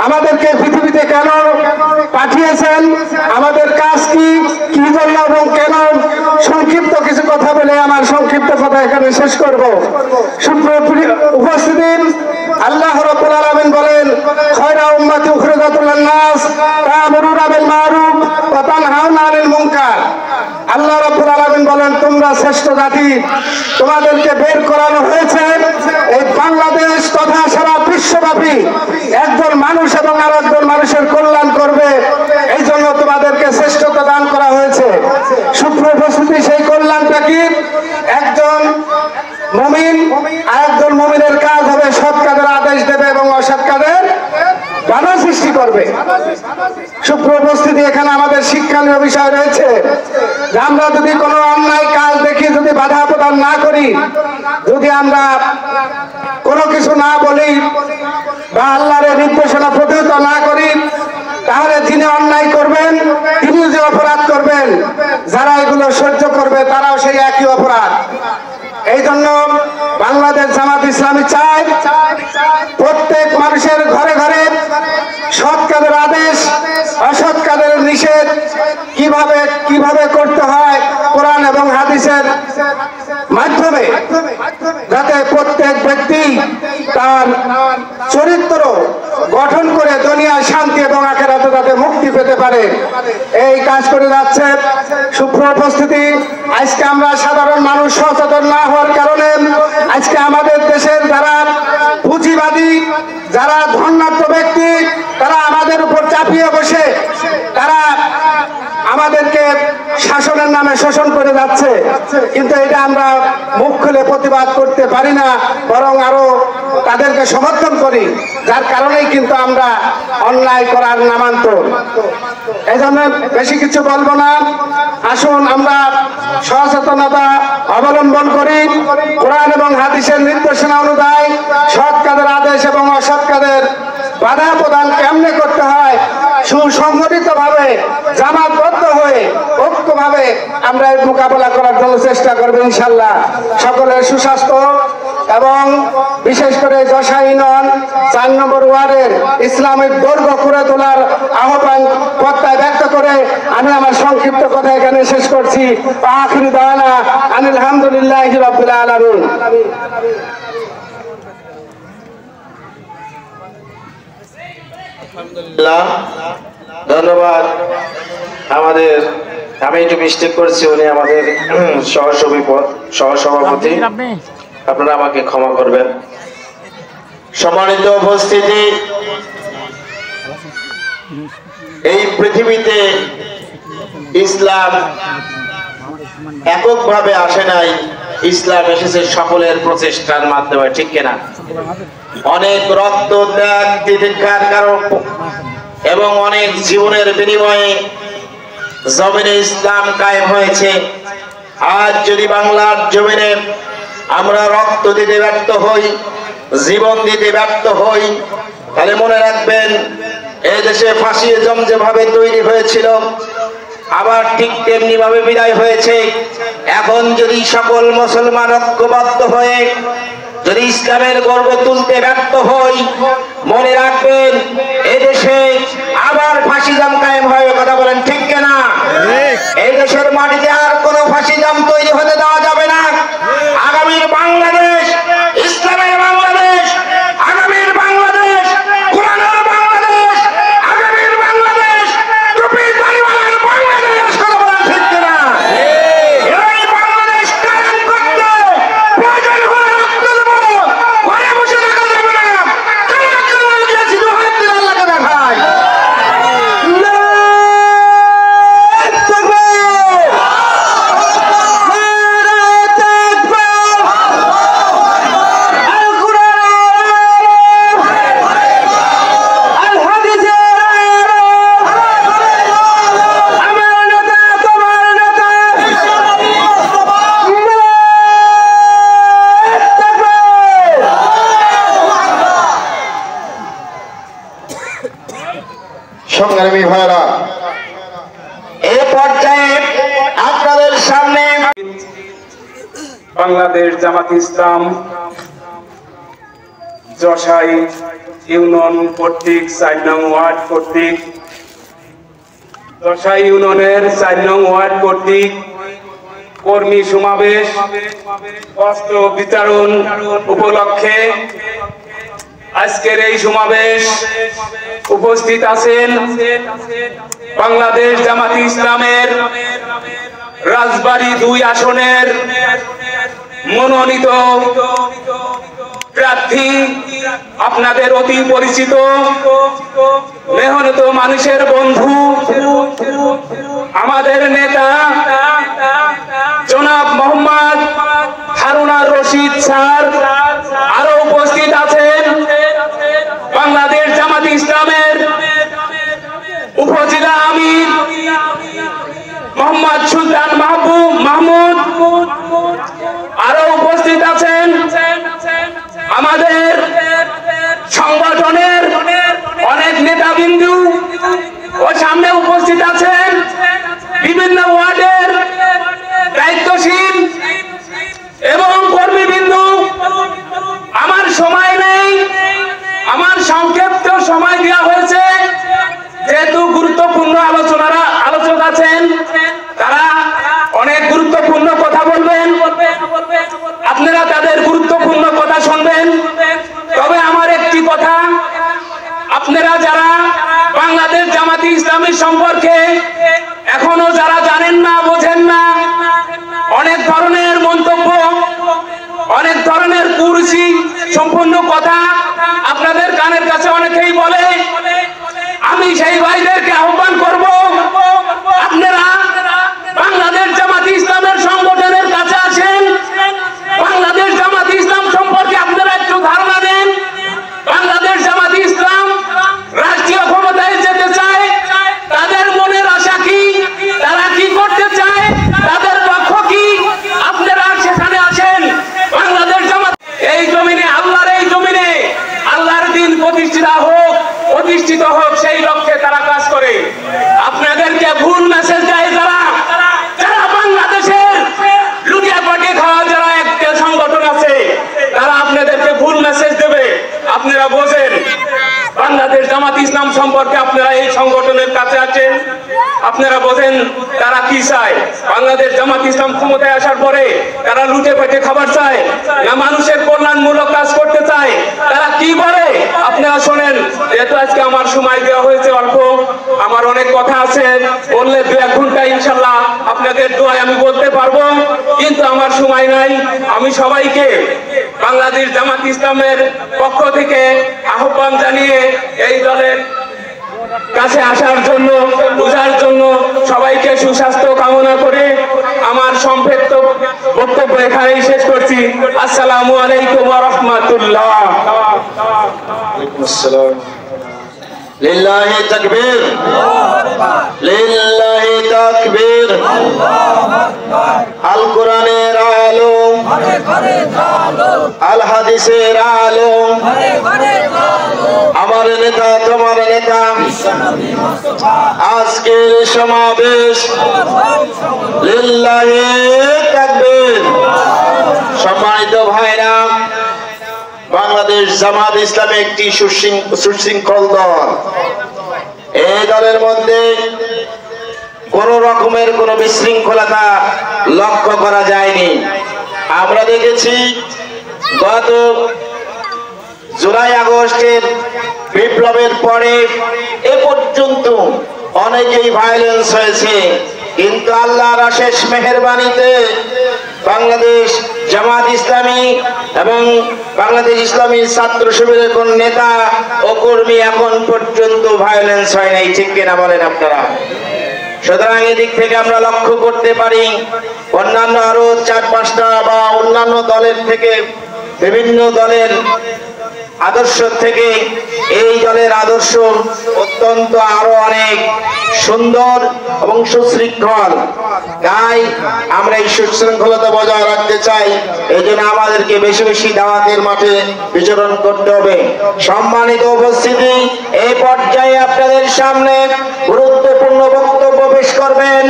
আমাদেরকে পৃথিবীতে কেন পাঠিয়েছেন, আমাদের কাজ কি, কি জন্য এবং কেন, সংক্ষিপ্ত কিছু কথা বলে আমার সংক্ষিপ্ত কথা এখানে শেষ করব। সুপ্রিয় উপস্থিতি, আল্লাহ রাব্বুল আলামিন বলেন, খায়রা উম্মাতি উখরিজাত লিন-নাস তা'মুরুনা বিল মা'রুফ ওয়া তানহাউনা আনিল মুনকার। আল্লাহ রাব্বুল আলামিন বলেন, তোমরা শ্রেষ্ঠ জাতি, তোমাদেরকে বের করানো হয়েছে এই বাংলাদেশ তথা সারা বিশ্বব্যাপী একজন মানুষ এবং আরেকজন মানুষের কল্যাণ করবে, এই জন্য তোমাদেরকে শ্রেষ্ঠতা দান করা হয়েছে। সুপ্রিয় উপস্থিতি, সেই কল্যাণটা কি? একজন মুমিন আরেকজন মুমিনের কাজ হবে সৎ কাজের আদেশ দেবে এবং অসৎ কাজের বাধা সৃষ্টি করবে। সুপ্রিয় উপস্থিতি, এখানে আমাদের শিক্ষণীয় বিষয় রয়েছে যে আমরা যদি কোনো অন্যায় কাজ দেখি, যদি বাধা প্রদান না করি, যদি আমরা কোনো কিছু না বলি বা আল্লাহর নির্দেশনা প্রতিহত না করি, তাহলে যিনি অন্যায় করবেন তিনিও যে অপরাধ করবেন, যারা এগুলো সহ্য করবে তারাও সেই একই অপরাধ। এই জন্য বাংলাদেশ জামাত ইসলামী চায় প্রত্যেক মানুষের ঘরে ঘরে সৎ কাজের আদেশ, অসৎ কাজের নিষেধ কিভাবে করতে হয় কোরআন এবং হাদিসের মাধ্যমে, যাতে প্রত্যেক ব্যক্তি তার চরিত্র গঠন করে দুনিয়ায় শান্তি এবং আখিরাতে যাতে মুক্তি পেতে পারে, এই কাজ করে যাচ্ছে। সুপ্রিয় উপস্থিতি, আজকে আমরা সাধারণ মানুষ সচেতন না হওয়ার কারণে আজকে আমাদের দেশের যারা পুঁজিবাদী, যারা ধনাঢ্য ব্যক্তি, তারা আমাদের উপর চাপিয়ে বসে তারা আমাদেরকে শাসনের নামে শোষণ করে যাচ্ছে। কিন্তু এটা আমরা মুখ খুলে প্রতিবাদ করতে পারি না, বরং আরো তাদেরকে সমর্থন করি, যার কারণেই কিন্তু আমরা অন্যায় করার নামান্তর। এই জন্য বেশি কিছু বলবো না। আসুন আমরা সচেতনতা অবলম্বন করি, কোরআন এবং হাদিসের নির্দেশনা অনুযায়ী সৎ কাজের আদেশ এবং অসৎ কাজের বাধা প্রদান কেমনে করতে হয়, সুসংগঠিত ভাবে জামাতবদ্ধ হয়ে ঐক্যভাবে আমরা এর মোকাবেলা করার জন্য চেষ্টা করবো ইনশাল্লাহ। সকলের সুস্বাস্থ্য এবং বিশেষ করে যশা ইউনিয়ন 4 নম্বর ওয়ার্ডের ইসলামিক দৈর্ঘ্য করে তোলার আহ্বান প্রত্যয় ব্যক্ত করে আমি আমার সংক্ষিপ্ত কথা এখানে শেষ করছি। আখির দাওয়ানা আনিল হামদুলিল্লাহি রাব্বিল আলামিন। ধন্যবাদ। আমাদের আমি একটু মিস্টেক করছি, উনি আমাদের সহসভাপতি, আপনারা আমাকে ক্ষমা করবেন। সম্মানিত উপস্থিতি, এই পৃথিবীতে ইসলাম এককভাবে আসে নাই, ইসলাম এসেছে সকলের প্রচেষ্টার মাধ্যমে, ঠিক কিনা? অনেক রক্ত ত্যাগ তিতিক্ষার কারণ এবং অনেক জীবনের বিনিময়ে জমিনে ইসলাম কায়েম হয়েছে। আজ যদি বাংলার জমিনে আমরা রক্ত দিতে ব্যর্থ হই, জীবন দিতে ব্যর্থ হই, তাহলে মনে রাখবেন এই দেশে ফাসিজম যেভাবে তৈরি হয়েছিল আবার ঠিক তেমনি ভাবে বিদায় হয়েছে। এখন যদি সকল মুসলমান ঐক্যবদ্ধ হয়ে যদি ইসলামের গর্ব তুলতে ব্যর্থ হই, মনে রাখবেন এদেশে আবার ফাসিজম কায়েম হবে। কথা বলেন ঠিক কিনা? এই দেশের মাটিতে আর কোনো ফাসিজম তৈরি হতে দেওয়া যাবে না। আগামীর বাংলাদেশ ইসলামের বাংলাদেশ, আগামীর বাংলাদেশ কোরআনের বাংলাদেশ, আগামীর বাংলাদেশ টুপির দাড়িওয়ালার বাংলাদেশ। কথা বলেন ঠিক কিনা? এই বাংলাদেশ কায়েম করতে প্রয়োজন হলে রক্ত দেব, ঘরে বসে থাকা যাবে না। কারা গিয়েছি দুহাত দিয়ে আল্লাহকে দেখায়। সংগ্রামী ভাইরা, এই পর্যায়ে আপনাদের সামনে বাংলাদেশ জামাত ইসলাম যশাই ইউনিয়ন কর্তৃক ৪ নং ওয়ার্ড কর্তৃক যশাই ইউনিয়নের ৪ নং ওয়ার্ড কর্তৃক কর্মী সমাবেশ বস্ত্র বিতরণ উপলক্ষে আজকের এই সমাবেশ উপস্থিত আছেন বাংলাদেশ জামাত ইসলামের রাজবাড়ী ২ আসনের মনোনীত প্রার্থী, আপনাদের অতি পরিচিত মেহনত মানুষের বন্ধু আমাদের নেতা জনাব মোহাম্মদ হারুনার রশিদ স্যার। আরো উপস্থিত আছেন বাংলাদেশ জামাত ইসলামের উপজেলা আমির মোহাম্মদ সুলতান মাহমুদ। আরো উপস্থিত আছেন আমাদের সংগঠনের অনেক নেতাবিন্দু ও সামনে উপস্থিত আছেন বিভিন্ন ওয়ার্ডের দায়িত্বশীল এবং কর্মীবৃন্দু। আমার সময় নেই, আমার সংক্ষিপ্ত সময় দেওয়া হয়েছে, যেহেতু গুরুত্বপূর্ণ আলোচক আছেন, তারা অনেক গুরুত্বপূর্ণ কথা বলবেন, আপনারা তাদের গুরুত্বপূর্ণ কথা শুনবেন। তবে আমার একটি কথা, আপনারা যারা বাংলাদেশ জামাতি ইসলামী সম্পর্কে এখনো যারা জানেন না, বোঝেন না, অনেক ধরনের মন্তব্য, অনেক ধরনের কুরসি সম্পূর্ণ কথা আপনাদের কানের কাছে অনেকেই বলে, আমি সেই ভাইদেরকে আহ্বান করব, আপনারা বাংলাদেশ জামাত ইসলামের সংগঠনের কাছে আসেন, বাংলাদেশ জামাত ইসলাম সম্পর্কে আপনারা একটু ধারণা দেন। বাংলাদেশ জামাত ইসলাম রাষ্ট্রীয় ক্ষমতায় যেতে চায়, তাদের মনের আশা কি, তারা কি করতে চায়, তাদের লক্ষ্য কি, আপনারা সেখানে আসেন। বাংলাদেশ জামাত এই জমিনে, আল্লাহর এই জমিনে আল্লাহর দিন প্রতিষ্ঠিত হোক সেই লক্ষ্যে তারা কাজ করে। আপনাদেরকে ভুল মেসেজ দেয় যারা বাংলাদেশের লুটিয়ে পাটিয়ে খাওয়া যারা একটা সংগঠন আছে, তারা আপনাদেরকে ভুল মেসেজ দেবে। আপনারা বোঝেন বাংলাদেশ জামাত ইসলাম সম্পর্কে, আপনারা এই সংগঠনের কাছে আছেন, আপনারা বোঝেন তারা কি চায়। বাংলাদেশ জামাত ইসলাম ক্ষমতায় আসার পরে তারা লুটে পেটে খাবার চায় না মানুষের কল্যাণমূলক কাজ করতে চায়, তারা কি বলে আপনারা শোনেন। যেহেতু আজকে আমার সময় দেওয়া হয়েছে অল্প, আমার অনেক কথা আছে, বললে 2-1 ঘন্টা ইনশাল্লাহ আপনাদের দোয়ায় আমি বলতে পারবো, কিন্তু আমার সময় নাই। আমি সবাইকে বাংলাদেশ জামাত ইসলামের পক্ষ থেকে আহ্বান জানিয়ে এই দলের কাছে আসার জন্য, বোঝার জন্য সবাইকে সুস্বাস্থ্য কামনা করে আমার আমার সংক্ষিপ্ত বক্তব্য এখানেই শেষ করছি। আসসালামু আলাইকুম ওয়া রাহমাতুল্লাহ। লিল্লাহি তাকবীর, লিল্লাহি তাকবীর। আল কোরআনের আলো, আল হাদিসের আলো, আমার নেতা তোমার নেতা, আজকের সমাবেশ লিল্লাহি তাকবীর। সম্মানিত ভাইরা, বাংলাদেশ জামাত ইসলামী একটি সুশৃঙ্খল দল। এই দলের মধ্যে কোন রকমের কোন বিশৃঙ্খলতা লক্ষ্য করা যায়নি। আমরা দেখেছি গত জুলাই আগস্টের বিপ্লবের পরে এ পর্যন্ত অনেকেই ভায়োলেন্স হয়েছে, কিন্তু আল্লাহর অশেষ মেহেরবানিতে বাংলাদেশ জামাত ইসলামী এবং বাংলাদেশ ইসলামী ছাত্র শিবিরের কোন নেতা ও কর্মী এখন পর্যন্ত ভায়োলেন্স হয় নাই। ঠিক কিনা বলেন আপনারা? সুতরাং এদিক থেকে আমরা লক্ষ্য করতে পারি অন্যান্য আরো 4-5টা বা অন্যান্য দলের থেকে, বিভিন্ন দলের আদর্শ থেকে এই দলের আদর্শ অত্যন্ত আরো অনেক সুন্দর এবং সুশৃঙ্খল। তাই আমরা এই সুশৃঙ্খলতা বজায় রাখতে চাই। এই জন্য আমাদেরকে বেশি বেশি দাওয়াতের মাঠে বিচরণ করতে হবে। সম্মানিত উপস্থিতি, এই পর্যায়ে আপনাদের সামনে গুরুত্বপূর্ণ বক্তব্য পেশ করবেন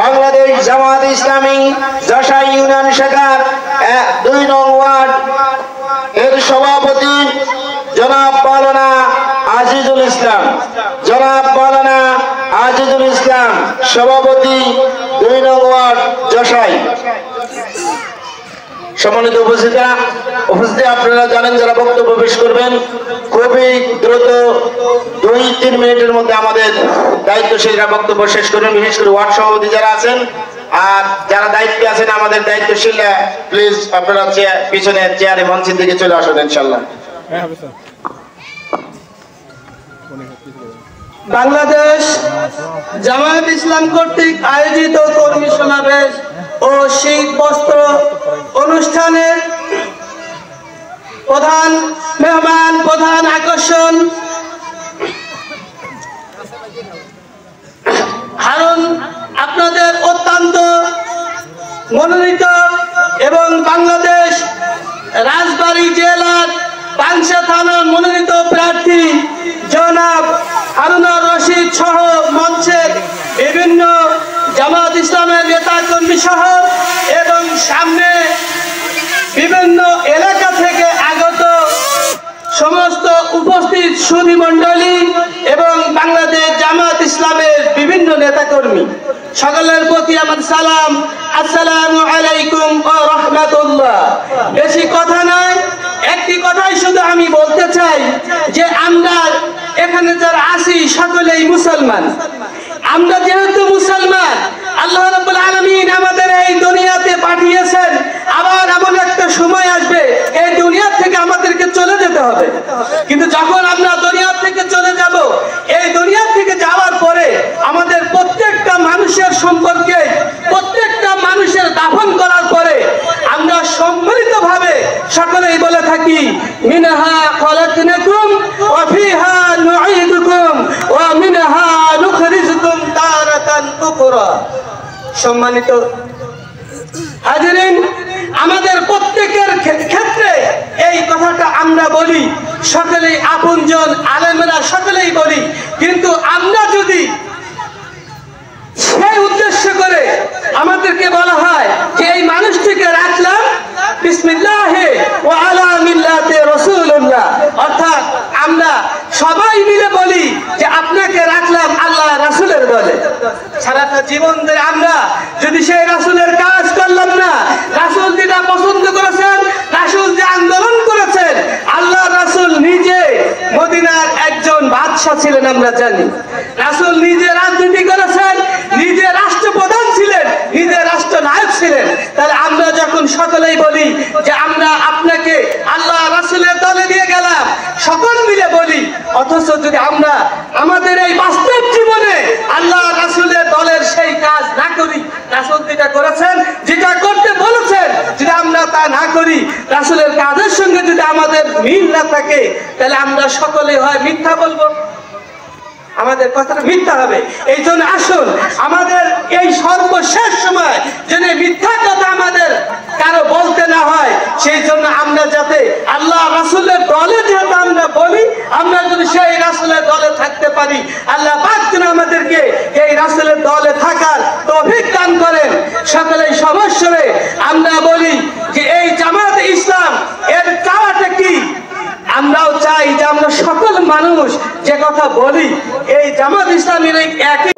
বাংলাদেশ জামাত ইসলামী যশোর ইউনিয়ন শাখার 2 নং ওয়ার্ড এর সভাপতি জনাব মাওলানা আজিজুল ইসলাম। জনাব মাওলানা আজিজুল ইসলাম, সভাপতি 2 নং ওয়ার্ড যশোর। সম্মানিত উপস্থিতি, আপনারা জানেন যারা বক্তব্য পেশ করবেন খুবই দ্রুত 2-3 মিনিটের মধ্যে আমাদের দায়িত্বশীলরা বক্তব্য শেষ করবেন। বিশেষ করে ওয়ার্ড সভাপতি যারা আছেন আর যারা দায়িত্বে আছেন আমাদের দায়িত্বশীলরা, প্লিজ আপনারা পিছনে চেয়ারে মঞ্চের দিকে চলে আসুন ইনশাআল্লাহ। বাংলাদেশ জামায়াত ইসলাম কর্তৃক আয়োজিত কর্মী সমাবেশ ও শীত বস্ত্র অনুষ্ঠানের প্রধান মেহমান, প্রধান আকর্ষণ হারুন, আপনাদের অত্যন্ত মনোনীত এবং বাংলাদেশ রাজবাড়ী জেলার পাংশা থানার মনোনীত প্রার্থী জনাব হারুনুর রশিদ সহ মঞ্চের বিভিন্ন জামাত ইসলামের নেতা কর্মী সহ এবং সামনে বিভিন্ন এলাকা থেকে আগত সমস্ত উপস্থিত সুধী মণ্ডলী এবং বাংলাদেশ জামাত ইসলামের বিভিন্ন নেতাকর্মী, সকলের প্রতি আমার সালাম। আসসালামু আলাইকুম ওয়া রাহমাতুল্লাহ। বেশি কথা নয়, একটি কথাই শুধু আমি বলতে চাই যে আমরা এখানে যারা আছি সকলেই মুসলমান। আমরা যেহেতু মুসলমান, আল্লাহ রাব্বুল আলামিন আমাদের এই দুনিয়াতে পাঠিয়েছেন। আবার এমন একটা সময় আসবে এই দুনিয়া থেকে আমাদেরকে চলে যেতে হবে। কিন্তু যখন আমরা দুনিয়া থেকে চলে যাব, এই দুনিয়া থেকে যাওয়ার পরে আমাদের প্রত্যেকটা মানুষের সম্পর্কে, প্রত্যেকটা মানুষের দাফন করার পরে আমরা সম্মিলিতভাবে সকলেই বলে থাকি মিনহা খলাকনাকুম ওয়া ফিহা নুঈদুকুম ওয়া মিনহা নুখরিজুকুম তারাতান উখরা। সম্মানিত হাজিরিন, আমাদের প্রত্যেকের ক্ষেত্রে এই কথাটা আমরা বলি, সকলেই আপনজন আলেমরা সকলেই বলি, কিন্তু আমরা যদি সেই উদ্দেশ্য করে আমাদেরকে বলা হয় যে এই মানুষটিকে রাখলাম বিসমিল্লাহি ওয়া আলা মিল্লাতি রাসূলুল্লাহ, অর্থাৎ আমরা সবাই মিলে বলি যে আপনাকে রাখলাম আল্লাহ রাসূলের দলে। সারাটা জীবন ধরে আমরা যদি সেই রাসূলের কাজ করলাম না, রাসূল যেটা পছন্দ করেছেন, রাসূল যে আন্দোলন করেছেন, আল্লাহ রাসূল নিজে মদিনার একজন বাদশা ছিলেন আমরা জানি। রাসূল নিজে রাজনীতি করেছেন, নিজে রাষ্ট্রপ্রধান ছিলেন, নিজে রাষ্ট্রনায়ক ছিলেন। তাহলে আমরা যখন সকলেই বলি যে আমরা আপনাকে আল্লাহ রাসূলের দলে দিয়ে গেলাম, সকল মিলে বলি, অথচ যদি আমরা আমাদের এই বাস্তব জীবনে আল্লাহ রাসূলের দলের সেই কাজ না করি, রাসূল যেটা করেছেন যে তাহলে আমরা সকলে হয় মিথ্যা বলবো, আমাদের কথাটা মিথ্যা হবে। এই জন্য আসুন আমাদের এই সর্বশেষ সময় যেন মিথ্যা কথা আমাদের কারো বলতে না হয়, সেই জন্য আমরা যাতে আল্লাহ রাসূলের দলে যেহেতু আমরা বলি, আমরা যদি সেই রাসূলের দলে থাকতে পারি, আল্লাহ পাক যেন আমাদেরকে এই রাসূলের দলে থাকার তৌফিক দান করেন। সকলেই সমস্যারে আমরা বলি যে এই জামাত ইসলাম এর চাওয়াটা কি? আমরাও চাই যে আমরা সকল মানুষ যে কথা বলি এই জামাত ইসলামের একই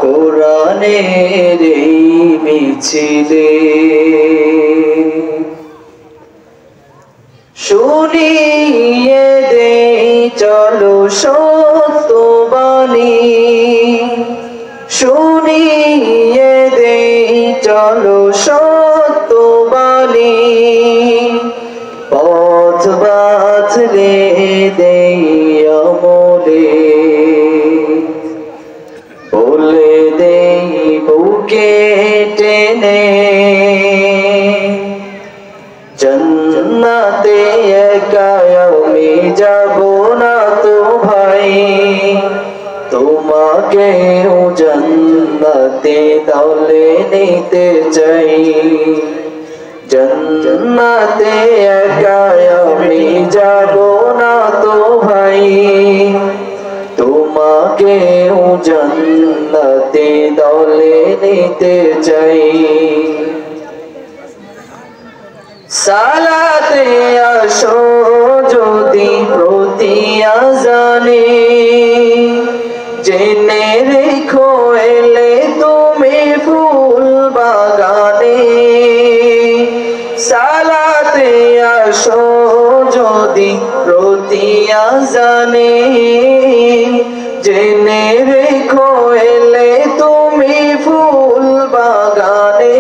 কোরআনের এই মিছিলে শুনিয়ে দে চলো সত্য বাণী, শুনিয়ে দে চলো সত্য বাণী, পথ বাতলে দেই আমলে, বলে দেই বুকে টেনে জান্নাতে একা আমি যাব না তো ভাই, তোমাকেও জান্নাতে দলে নিতে চাই, জান্নাতে একা আমি যাব না তো ভাই, তোমাকেও জান্নাতে দলে নিতে চাই। সালাতে আসো যদি প্রতি আজানে, জেনে রেখো এলে তুমি ফুল বাগানে, সালাতে আসো যদি প্রতি আজানে, জেনে রেখো এলে তুমি ফুল বাগানে,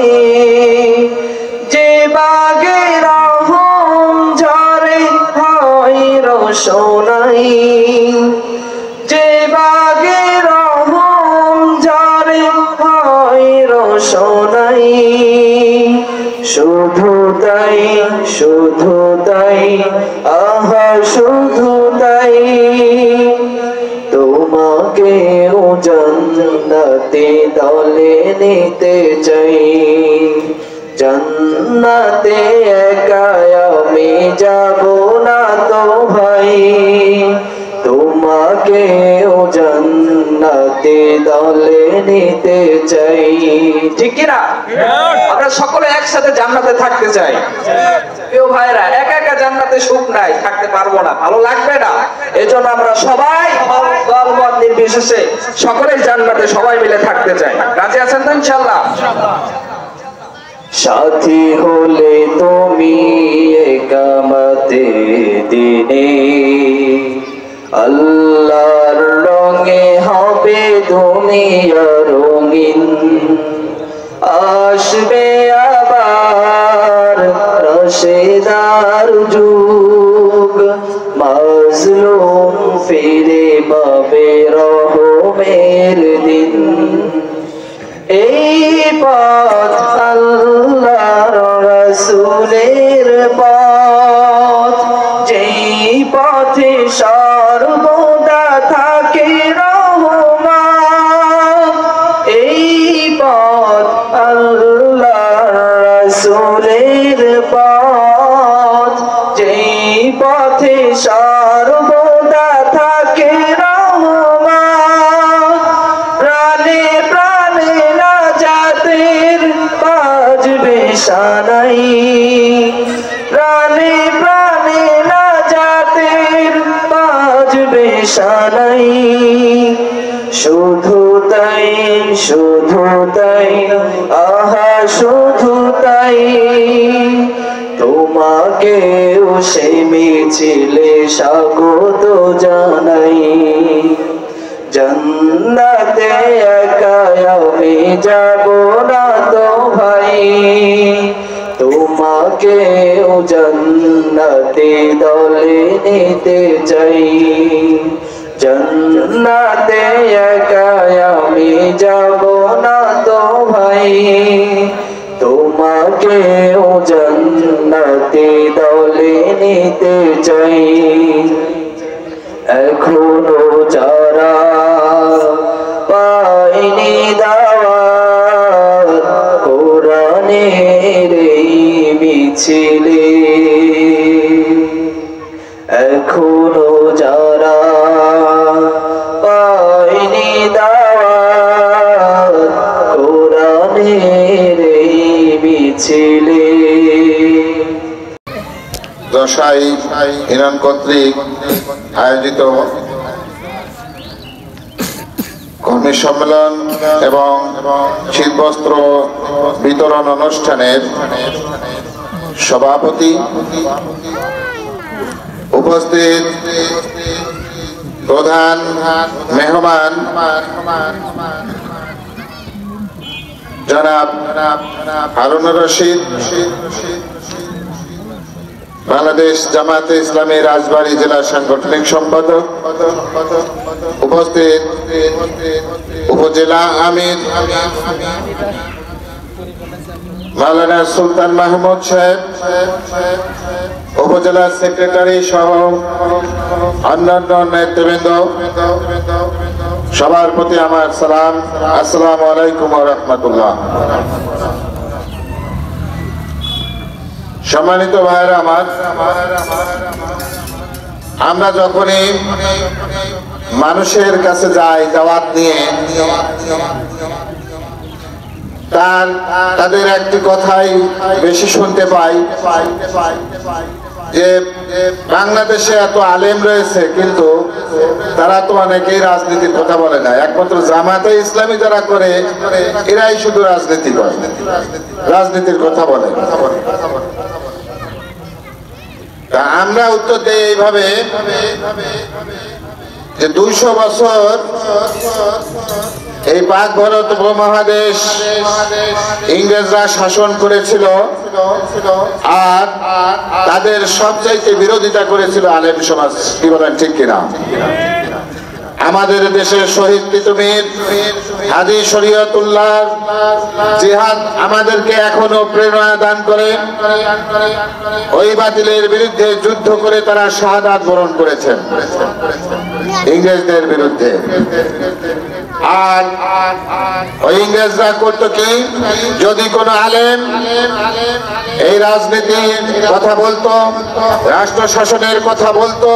যে বাগে রহম ঝরে হয় রোশনাই, যে বাগে রহম ঝরে হয় রোশনাই, শুধু তাই শুধু তাই আহা শুধু তাই, তোমাকেও জান্নাতে দলে নিতে চাই, জান্নাতে একা আমি যাব না তো ভাই, তোমাকেও জান্নাতে দলে নিতে চাই। ঠিক কিনা? আমরা সকলে একসাথে জান্নাতে থাকতে চাই। প্রিয় ভাইরা, একা একা জান্নাতে সুখ নাই, থাকতে পারবো না, ভালো লাগবে না। এজন্য আমরা সবাই দলমত নির্বিশেষে সকলেই জান্নাতে সবাই মিলে থাকতে চাই। রাজি আছেন তো ইনশাআল্লাহ? সাথী হলে তুমি একামতে দিনে, আল্লাহর রঙে হবে দুনিয়া রঙিন, আসবে আবার রশেদার যুগ, মাজলুম ফিরে পাবে রহমের দিন, এই পথ আল্লাহর রাসূলের পথ, যেই পথে সর্বদা থাকে রহমত, এই পথ আল্লাহর রাসূলের পথ, যেই পথে সর্বদা থাকে রহমত, প্রাণে প্রাণে নাজাতের বাজবে শানাই, প্রাণে প্রাণে নাজাতের বাজবে শানাই, শুধু তাই শুধু তাই আহা শুধু তাই, তোমাকেও সেই মিছিলে স্বাগত জানাই, জান্নাতে একা আমি যাব না তো ভাই, তোমাকেও জান্নাতে দলে নিতে চাই, জান্নাতে একা আমি যাব না তো ভাই, তোমাকেও জান্নাতে দলে নিতে নিতে চাই এখনো যারা পাইনি দাওয়াত কোরআনের এই মিছিলে এখনো যারা পাইনি দাওয়াত কোরআনের এই মিছিলে দশাই ইরান কর্তৃক আয়োজিত কর্মী সম্মেলন এবং শীতবস্ত্র বিতরণ অনুষ্ঠানের সভাপতি, উপস্থিত প্রধান মেহমান জনাব হারুনুর রশিদ, বাংলাদেশ জামায়াতে ইসলামী রাজবাড়ী জেলা সাংগঠনিক সম্পাদক, উপস্থিত উপজেলা আমির মাওলানা সুলতান মাহমুদ সাহেব, উপজেলা সেক্রেটারি সহ অন্যান্য নেতৃবৃন্দ, সবার প্রতি আমার সালাম। আসসালামু আলাইকুম ওয়া রাহমাতুল্লাহ। সম্মানিত ভাইরা আমার, আমরা যখনই মানুষের কাছে যাই দাওয়াত নিয়ে, তাদের একটি কথাই বেশি শুনতে পাই যে বাংলাদেশে এত আলেম রয়েছে কিন্তু তারা তো অনেকেই রাজনীতির কথা বলে না, একমাত্র জামাতে ইসলামী যারা করে এরাই শুধু রাজনীতি করে, রাজনীতির কথা বলে। আমরা উত্তর দেই এইভাবে যে 200 বছর এই পাক ভারত উপমহাদেশ ইংরেজরা শাসন করেছিল, আর তাদের সবচাইতে বিরোধিতা করেছিল আলেম সমাজ। কি বলেন, ঠিক কিনা? আমাদের দেশের শহীদ তিতুমীর হাজী শরীয়তুল্লাহ জিহাদ আমাদেরকে এখনো প্রেরণা দান করে। ওই বাতিলের বিরুদ্ধে যুদ্ধ করে তারা শাহাদাত বরণ করেছেন ইংরেজদের বিরুদ্ধে। আর ওই ইংরেজরা করতো কি, যদি কোনো আলেম এই রাজনীতির কথা বলতো, রাষ্ট্র শাসনের কথা বলতো,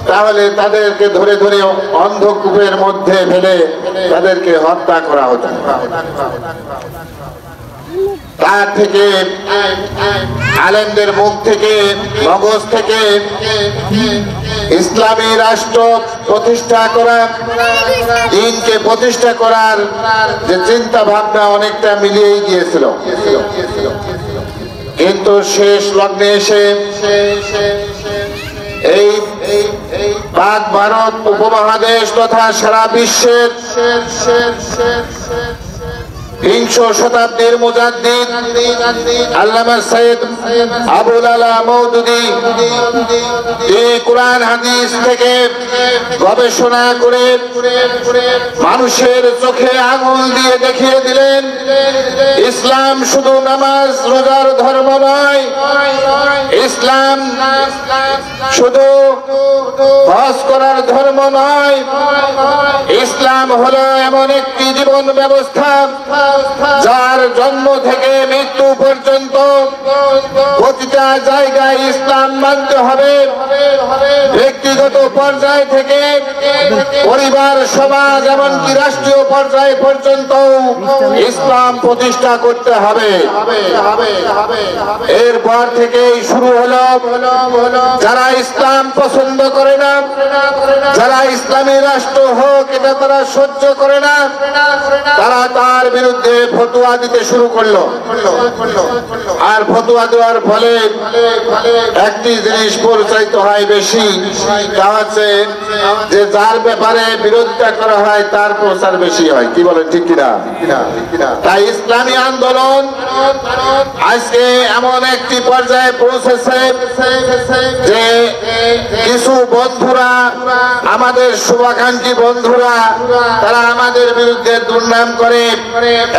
তাহলে তাদেরকে ধরে ধরে অন্ধকূপের মধ্যে ফেলে তাদেরকে হত্যা করা হতো। তার থেকে আলেমদের মুখ থেকে, মগজ থেকে ইসলামী রাষ্ট্র প্রতিষ্ঠা করা, দিনকে প্রতিষ্ঠা করার যে চিন্তা ভাবনা অনেকটা মিলিয়ে গিয়েছিল, কিন্তু শেষ লগ্নে এসে এই পাক ভারত উপমহাদেশ তথা সারা বিশ্বের 20 শতাব্দীর মুজাদ্দিদ আল্লামা সৈয়দ আবুল আলা মওদুদী এই কোরআন হাদিস থেকে গবেষণা করে মানুষের চোখে আঙুল দিয়ে দেখিয়ে দিলেন, ইসলাম শুধু নামাজ রোজার ধর্ম নয়, ইসলাম শুধু হজ করার ধর্ম নয়, ইসলাম হলো এমন একটি জীবন ব্যবস্থা যার জন্ম থেকে মৃত্যু পর্যন্ত প্রতিটা জায়গায় ইসলাম মানতে হবে। ব্যক্তিগত পর্যায় থেকে পরিবার, সমাজ, এমনকি রাষ্ট্রীয় পর্যায় পর্যন্ত ইসলাম প্রতিষ্ঠা করতে হবে। এরপর থেকেই শুরু হলো যারা ইসলাম পছন্দ করে না, যারা ইসলামী রাষ্ট্র হোক এটা তারা সহ্য করে না, তারা তার বিরুদ্ধে ফতোয়া দিতে শুরু করলো। আর ফতোয়া দেওয়ার ফলে একটি জিনিস পরিচালিত হয় বেশি, তা হচ্ছে যে যার ব্যাপারে বিরোধিতা করা হয় তার প্রচার বেশি হয়। কি বলেন, ঠিক কিনা? তাই ইসলামী আন্দোলন আজকে এমন একটি পর্যায়ে পৌঁছেছে যে কিছু বন্ধুরা, আমাদের শুভাকাঙ্ক্ষী বন্ধুরা, তারা আমাদের বিরুদ্ধে দুর্নাম করে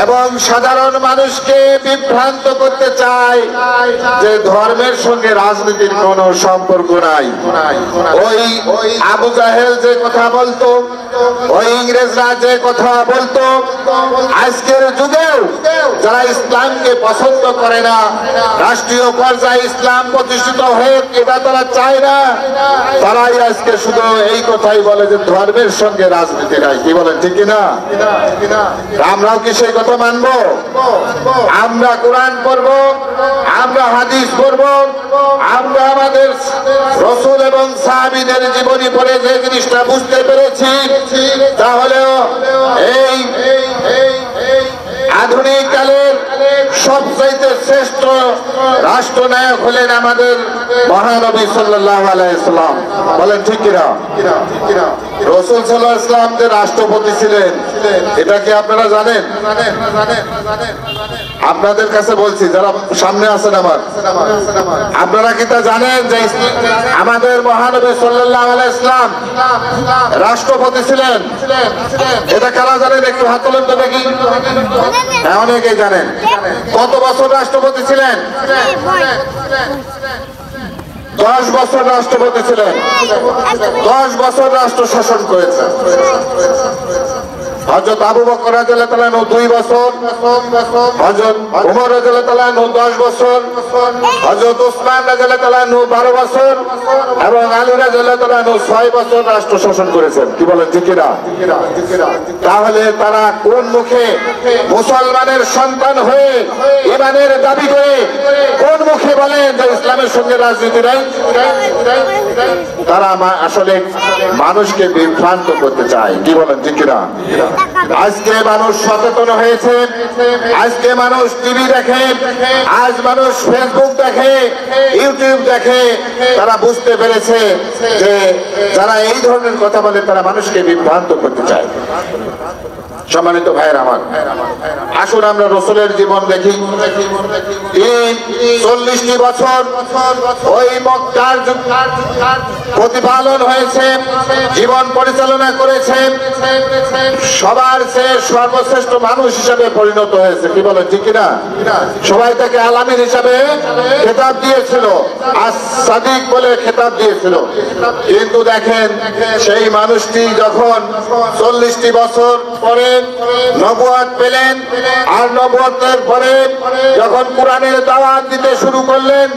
এবং সাধারণ মানুষকে বিভ্রান্ত করতে চায় যে ধর্মের সঙ্গে রাজনীতির কোনো সম্পর্ক নাই। ওই আবু জাহেল যে কথা বলতো, ওই ইংরেজরা যে কথা বলতো, আজকের যুগেও যারা ইসলামকে পছন্দ করে না, রাষ্ট্রীয় পর্যায়ে ইসলাম প্রতিষ্ঠিত হয়ে এটা তারা চায় না, তারাই আজকে শুধু এই কথাই বলে যে ধর্মের সঙ্গে রাজনীতি নাই। কি বলেন, ঠিক কিনা? আমরাও কি সেই কথা মানবো? আমরা কোরআন পড়বো, আমরা হাদিস পড়বো, আমরা আমাদের রাসূল এবং সাহাবীদের জীবনী পড়ে যে জিনিসটা বুঝতে পেরেছি তাহলেও এই আধুনিক কালের সবচাইতে শ্রেষ্ঠ রাষ্ট্রনায়ক হলেন আমাদের মহানবী সাল্লাল্লাহু আলাইহি সাল্লাম। বলেন ঠিক কিনা? রাসূল সাল্লাল্লাহু আলাইহি সাল্লাম যে রাষ্ট্রপতি ছিলেন এটা কি আপনারা জানেন? আপনাদের কাছে বলছি, যারা সামনে আছেন আমার, আপনারা কি তা জানেন যে আমাদের মহানবী সাল্লাল্লাহু আলাইহি সাল্লাম রাষ্ট্রপতি ছিলেন? এটা কারা জানেন? একটু হাত তোলেন তো দেখি। হ্যাঁ, অনেকেই জানেন। কত বছর রাষ্ট্রপতি ছিলেন? 10 বছর রাষ্ট্রপতি ছিলেন। 10 বছর রাষ্ট্র শাসন করেছেন। হযরত আবু বকর রাদিয়াল্লাহু তাআলা 2 বছর, হযরত ওমর রাদিয়াল্লাহু তাআলা 10 বছর, হযরত উসমান রাদিয়াল্লাহু তাআলা 12 বছর এবং আলী রাদিয়াল্লাহু তাআলা 6 বছর রাষ্ট্র শাসন করেছেন। কি বলেন, ঠিক কিনা? তাহলে তারা কোন মুখে মুসলমানের সন্তান হয়ে ঈমানের দাবি করে কোন মুখে বলেন যে ইসলামের সঙ্গে রাজনীতি নাই? তারা আসলে মানুষকে বিভ্রান্ত করতে চায়। কি বলেন, ঠিক কিনা? আজকে মানুষ সচেতন হয়েছে, আজকে মানুষ টিভি দেখে, আজ মানুষ ফেসবুক দেখে, ইউটিউব দেখে, তারা বুঝতে পেরেছে যে যারা এই ধরনের কথা বলে তারা মানুষকে বিভ্রান্ত করতে চায়। সম্মানিত ভাইয়ের আমার, আসুন আমরা রাসূলের জীবন দেখি। 40টি বছর ওই মক্কার প্রতিপালন হয়েছে, জীবন পরিচালনা করেছে, সবার চেয়ে সর্বশ্রেষ্ঠ মানুষ হিসাবে পরিণত হয়েছে। কি বলেন, ঠিক কিনা? সবাই তাকে আলামিন হিসাবে খেতাব দিয়েছিল, as-সাদিক বলে খেতাব দিয়েছিল। কিন্তু দেখেন, সেই মানুষটি যখন 40টি বছর পরে নবুয়ত পেলেন, আর নবুয়তের পরে যখন কোরআনের দাওয়াত দিতে শুরু করলেন,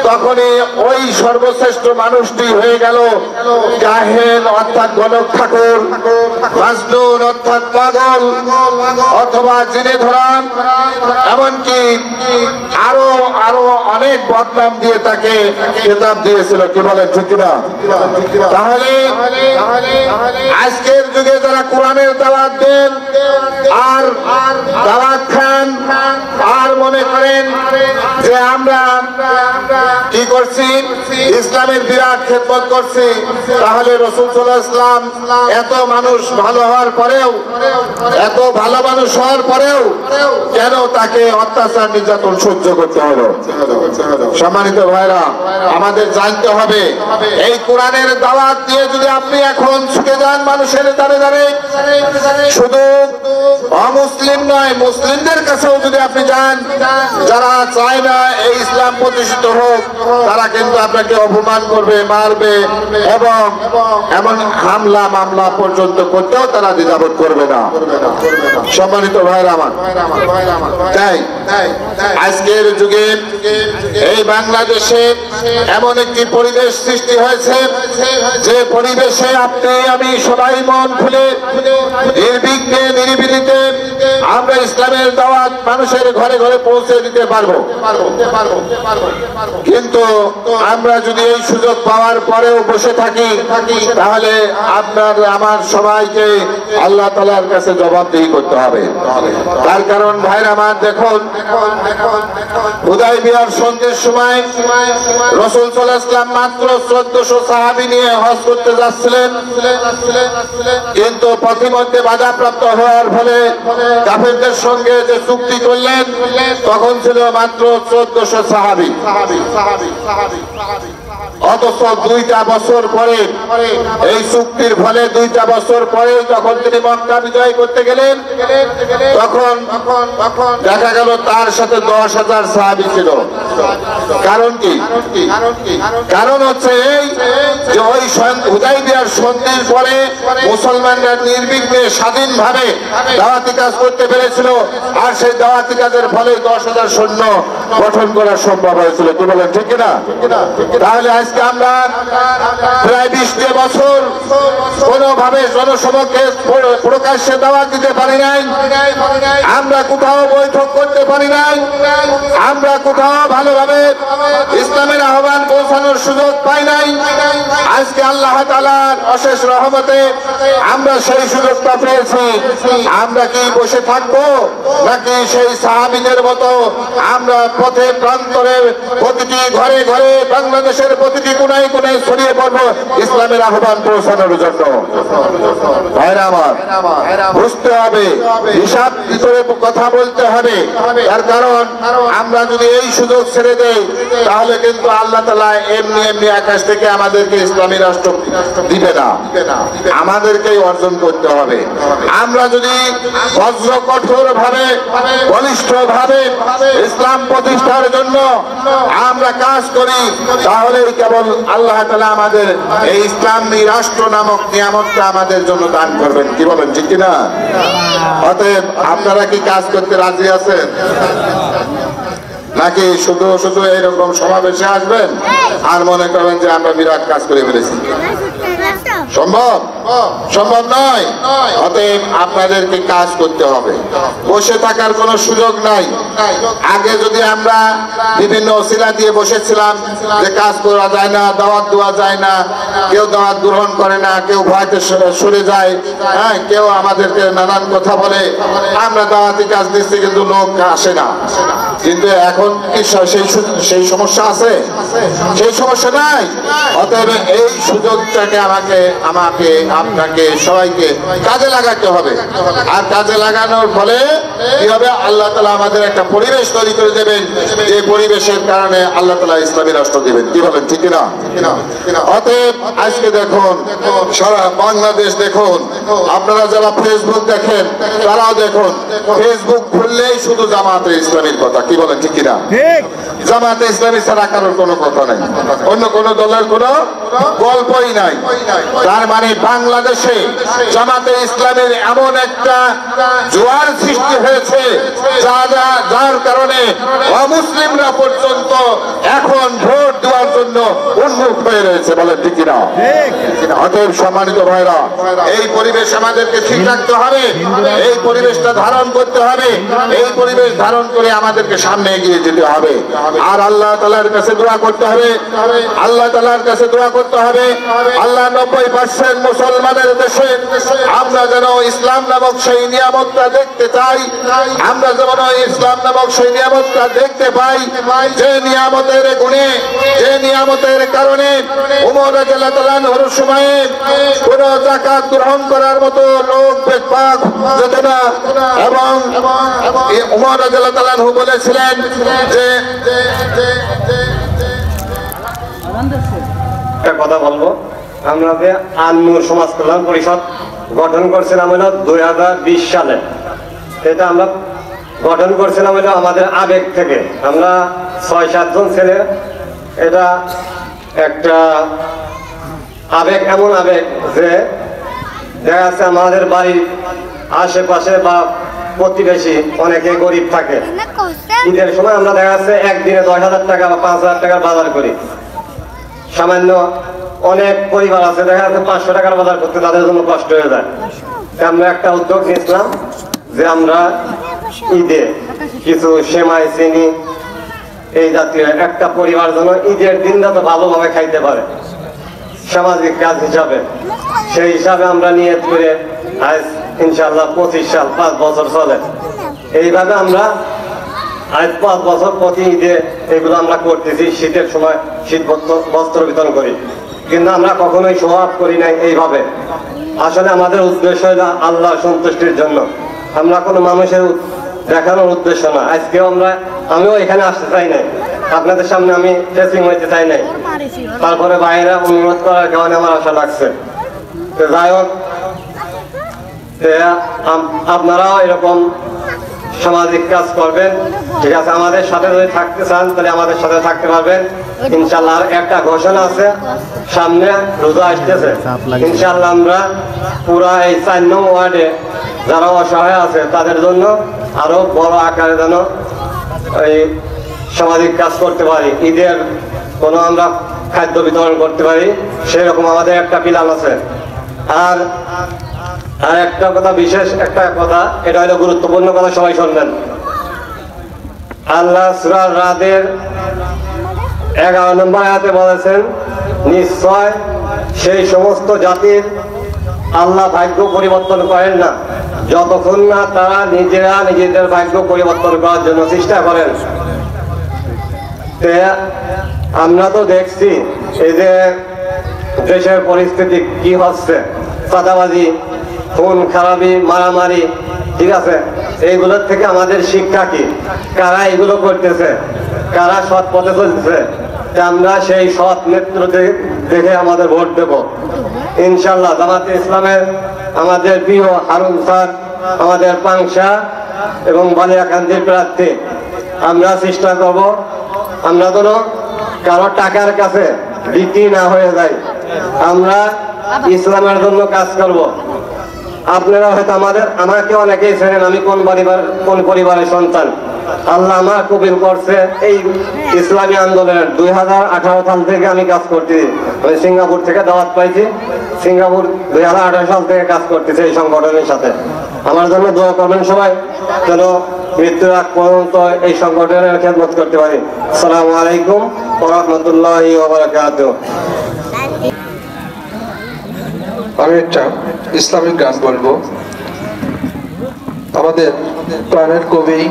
তখনই ওই সর্বশ্রেষ্ঠ মানুষটি হয়ে গেল কাহেন অর্থাৎ গণক ঠাকুর, মাজনুন অর্থাৎ পাগল অথবা জিনে ধরান, এমনকি আরো আরো অনেক বদনাম দিয়ে তাকে খেতাব দিয়েছিল। কি বলেন, ঠিক কিনা? তাহলে আজকের যুগে যারা কোরআনের দাওয়াত দেন আর দাওয়াত খান আর মনে করেন যে আমরা কি করছি, ইসলামের বিরাট খেদমত করছি, তাহলে রাসূল সাল্লাল্লাহু আলাইহি ওয়াসাল্লাম এত মানুষ ভালো হওয়ার পরেও, এত ভালো মানুষ হওয়ার পরেও কেন তাকে অত্যাচার নির্যাতন সহ্য করতে হলো? সম্মানিত ভাইরা, আমাদের জানতে হবে এই কোরআনের দাওয়াত দিয়ে যদি আপনি এখন ছুটে যান মানুষের দ্বারে দ্বারে, শুধু অমুসলিম নয়, মুসলিমদের কাছেও যদি আপনি যান, যারা চায় না এই ইসলাম প্রতিষ্ঠিত হোক, তারা কিন্তু আপনাকে অপমান করবে, মারবে এবং এমন হামলা মামলা পর্যন্ত করতেও তারা দ্বিধাবোধ করবে না। সম্মানিত ভাইরা আমার, তাই আজকের যুগে এই বাংলাদেশে এমন একটি পরিবেশ সৃষ্টি হয়েছে যে পরিবেশে আপনি আমি সবাই মন খুলে নির্বিঘ্নে নিরিবিলিতে আমরা ইসলামের দাওয়াত মানুষের ঘরে ঘরে পৌঁছে দিতে পারবো। কিন্তু আমরা যদি এই সুযোগ পাওয়ার পরেও বসে থাকি, তাহলে আপনার আমার সবাইকে আল্লাহ তাআলার কাছে জবাবদিহি করতে হবে। তার কারণ ভাইরা আমার, দেখুন হুদায়বিয়ার সন্ধির সময় রাসূল সাল্লাল্লাহু আলাইহি ওয়াসাল্লাম মাত্র 1400 সাহাবী নিয়ে হজ করতে যাচ্ছিলেন, কিন্তু পথিমধ্যে বাধাপ্রাপ্ত হওয়ার ফলে কাফেরদের সঙ্গে যে চুক্তি করলেন তখন ছিল মাত্র 1400 সাহাবী। অথচ 2টা বছর পরে এই চুক্তির ফলে 2টা বছর পরে যখন তিনি মক্কা বিজয় করতে গেলেন তখন দেখা গেল তার সাথে 10,000 সাহাবী ছিল। কারণ কি? কারণ হচ্ছে এই যে ওই হুদাইবিয়ার সন্ধির পরে মুসলমানরা নির্বিঘ্নে স্বাধীনভাবে দাওয়াতি কাজ করতে পেরেছিল, আর সেই দাওয়াতি কাজের ফলে 10,000 সৈন্য গঠন করা সম্ভব হয়েছিল। কি বলেন, ঠিক না? তাহলে আজকে আমরা প্রায় 20 বছর কোনোভাবে জনসমক্ষে প্রকাশ্যে দাওয়াত দিতে পারি নাই, আমরা কোথাও বৈঠক করতে পারি নাই, আমরা কোথাও ভালোভাবে ইসলামের আহ্বান পৌঁছানোর সুযোগ পাই নাই। আজকে আল্লাহ তাআলার অশেষ রহমতে আমরা সেই সুযোগটা পেয়েছি। আমরা কি বসে থাকবো, নাকি সেই সাহাবীদের মতো আমরা পথে প্রান্তরের প্রতিটি ঘরে ঘরে বাংলাদেশের প্রতিটি কোনায় কোনায় ছড়িয়ে পড়বো ইসলামের আহ্বান পৌঁছানোর জন্য? ভাইরা আমার, বুঝতে হবে, হিসাব ভিতরে কথা বলতে হবে। তার কারণ আমরা যদি এই সুযোগ ছেড়ে দেই তাহলে কিন্তু আল্লাহ তাআলা এমনি এমনি আকাশ থেকে আমাদেরকে ইসলামী রাষ্ট্র দিবে না, আমাদেরকেই অর্জন করতে হবে। আমরা যদি বজ্র কঠোর ভাবে বলিষ্ঠ ভাবে ইসলাম প্রতিষ্ঠার জন্য আমরা কাজ করি তাহলে কেবল আল্লাহ তাআলা আমাদের এই ইসলামী রাষ্ট্র নামক নিয়ামতটা আমাদের জন্য দান করবেন। কি বলেন, ঠিক কিনা? অতএব আপনারা কি কাজ করতে রাজি আছেন, নাকি শুধু শুধু এইরকম সমাবেশে আসবেন আর মনে করবেন যে আমরা বিরাট কাজ করে ফেলেছি? সম্ভব সম্ভব নয়। অতএব আপনাদেরকে কাজ করতে হবে, বসে থাকার কোনো সুযোগ নাই। আগে যদি আমরা বিভিন্ন ওসিলা দিয়ে বসেছিলাম যে কাজ করা যায় না, দাওয়াত দেওয়া যায় না, কেউ দাওয়াত গ্রহণ করে না, কেউ ভয়তে সরে যায়, হ্যাঁ, কেউ আমাদেরকে নানান কথা বলে, আমরা দাওয়াতি কাজ দিচ্ছি কিন্তু লোক আসে না। কিন্তু এখন কি সেই সমস্যা আছে? সেই সমস্যা নাই। অতএব এই সুযোগটাকে আমাকে আপনাকে সবাইকে কাজে লাগাতে হবে। আর কাজে লাগানোর ফলে কি হবে, আল্লাহ তাআলা আমাদের একটা পরিবেশ তৈরি করে দেবেন, যে পরিবেশের কারণে আল্লাহ তাআলা ইসলামী রাষ্ট্র দিবেন। কি বলেন, ঠিক না? অতএব আজকে দেখুন, সারা বাংলাদেশ দেখুন, আপনারা যারা ফেসবুক দেখেন তারাও দেখুন, ফেসবুক খুললেই শুধু জামাতে ইসলামীর কথা। কি বলেন, ঠিক কিনা? জামাতে ইসলামী ছাড়া কারোর কোনো কথা নাই, অন্য কোনো দলের কোনো গল্পই নাই। তার মানে বাংলাদেশে জামাতে ইসলামের এমন একটা জোয়ার সৃষ্টি হয়েছে যার কারণে অমুসলিমরা পর্যন্ত এখন ভোট দেওয়ার জন্য উন্মুখ হয়ে রয়েছে। বলেন, ঠিক কিনা? অতএব সম্মানিত ভাইরা, এই পরিবেশ আমাদেরকে ঠিক রাখতে হবে, এই পরিবেশটা ধারণ করতে হবে, এই পরিবেশ ধারণ করে আমাদেরকে সামনে এগিয়ে যেতে হবে। আর আল্লাহ তাআলার কাছে দোয়া করতে হবে, আল্লাহ তাআলার কাছে দোয়া করতে হবে। আল্লাহ 90% মুসলমানের দেশে আমরা যেন ইসলাম নামক সেই নিয়ামতটা দেখতে চাই, আমরা যেন ইসলাম নামক সেই নিয়ামতটা দেখতে পাই, যে নিয়ামতের গুণে, যে নিয়ামতের কারণে উমর রাদিয়াল্লাহু আনহুর সময়ে কোন যাকাত গ্রহণ করার মতো লোক বেপাক যেত না, এবং উমর রাদিয়াল্লাহু আনহু বলেছিলেন যে একটা কথা বলবো, আমরা যে আনমুর সমাজ কল্যাণ পরিষদ গঠন করছিলাম হলো 2020 সালে। এটা আমরা গঠন করছিলাম হলো আমাদের আবেগ থেকে। আমরা 6-7 জন ছেলে, এটা একটা আবেগ, এমন আবেগ যে দেখা যাচ্ছে আমাদের বাড়ির আশেপাশে বা প্রতিবেশী অনেকে গরিব থাকে। ঈদের সময় আমরা দেখা যাচ্ছে একদিনে 10,000 টাকা বা 5,000 টাকার বাজার করি। সামান্য অনেক পরিবার আছে দেখা যাচ্ছে 500 টাকার বাজার করতে তাদের জন্য কষ্ট হয়ে যায়। আমরা একটা উদ্যোগ নিয়েছিলাম যে আমরা ঈদে কিছু সেমাই, চিনি এই জাতীয় একটা পরিবার যেন ঈদের দিন যাতে ভালোভাবে খাইতে পারে, সামাজিক কাজ হিসাবে। সেই হিসাবে আমরা নিয়ত করে আজ ইনশাআল্লাহ 25 সাল, 5 বছর চলে। এইভাবে আমরা আজ 5 বছর প্রতি ঈদে এগুলো আমরা করতেছি। শীতের সময় শীত বস্ত্র বিতরণ করি, কিন্তু আমরা কখনোই স্বভাব করি নাই এইভাবে। আসলে আমাদের উদ্দেশ্য হলো আল্লাহ সন্তুষ্টির জন্য, আমরা কোনো মানুষের দেখানোর উদ্দেশ্য না। আজকেও আমিও এখানে আসতে চাই নাই, আপনাদের সামনে আমি ফেসিং হইতে চাই নাই, তারপরে বাইরে অনুরোধ করার কারণে আমার আশা লাগছে। যাই হোক, আপনারাও এরকম সামাজিক কাজ করবেন, ঠিক আছে? আমাদের সাথে যদি থাকতে চান তাহলে আমাদের সাথে থাকতে পারবেন ইনশাল্লাহ। আর একটা ঘোষণা আছে, সামনে রোজা আসতেছে, ইনশাল্লাহ আমরা পুরা এই 4 নং ওয়ার্ডে যারা অসহায় আছে তাদের জন্য আরো বড় আকারে যেন এই সামাজিক কাজ করতে পারি, ঈদের কোনো আমরা খাদ্য বিতরণ করতে পারি, সেরকম আমাদের একটা প্ল্যান আছে। আর একটা কথা, বিশেষ একটা কথা, এটা হলো গুরুত্বপূর্ণ কথা, সবাই শুনবেন। আল্লাহ সূরা রাদের 11 নম্বর আয়াতে বলেছেন, নিশ্চয় সেই সমস্ত জাতির আল্লাহ ভাগ্য পরিবর্তন করেন না যতক্ষণ না তারা নিজেরা নিজেদের ভাগ্য পরিবর্তন করার জন্য চেষ্টা করেন। আমরা তো দেখছি এই যে দেশের পরিস্থিতি কি হচ্ছে, চাঁদাবাজি, খুন খারাপি, মারামারি, ঠিক আছে? এইগুলোর থেকে আমাদের শিক্ষা কি? কারা এগুলো করতেছে, কারা সৎ পথে চলতেছে? আমরা সেই সৎ নেতৃত্ব দেখে আমাদের ভোট দেব ইনশাল্লাহ। জামাতে ইসলামের আমাদের প্রিয় হারুন স্যার, আমাদের পাংশা এবং বালিয়াকান্দির প্রার্থী, আমরা চেষ্টা করব আমরা যেন কারো টাকার কাছে বিক্রি না হয়ে যায়। আমরা ইসলামের জন্য কাজ করব। আপনারা হয়তো আমাকে অনেকেই চেনেন, আমি কোন পরিবারের সন্তান। আল্লাহ আমার কবিল করছে এই ইসলামী আন্দোলনের 2018 সাল থেকে আমি কাজ করতেছি। আমি সিঙ্গাপুর থেকে দাওয়াত পাইছি, সিঙ্গাপুর 2018 সাল থেকে কাজ করতেছি এই সংগঠনের সাথে। আমার জন্য দোয়া করবেন সবাই, যেন মৃত্যুর আগ পর্যন্ত এই সংগঠনের খেদমত করতে পারি। আসসালামু আলাইকুম ওয়া রাহমাতুল্লাহি ওয়া বারাকাতুহু। আমি একটা ইসলামিক গান বলবো। আমাদের প্রাণের কবি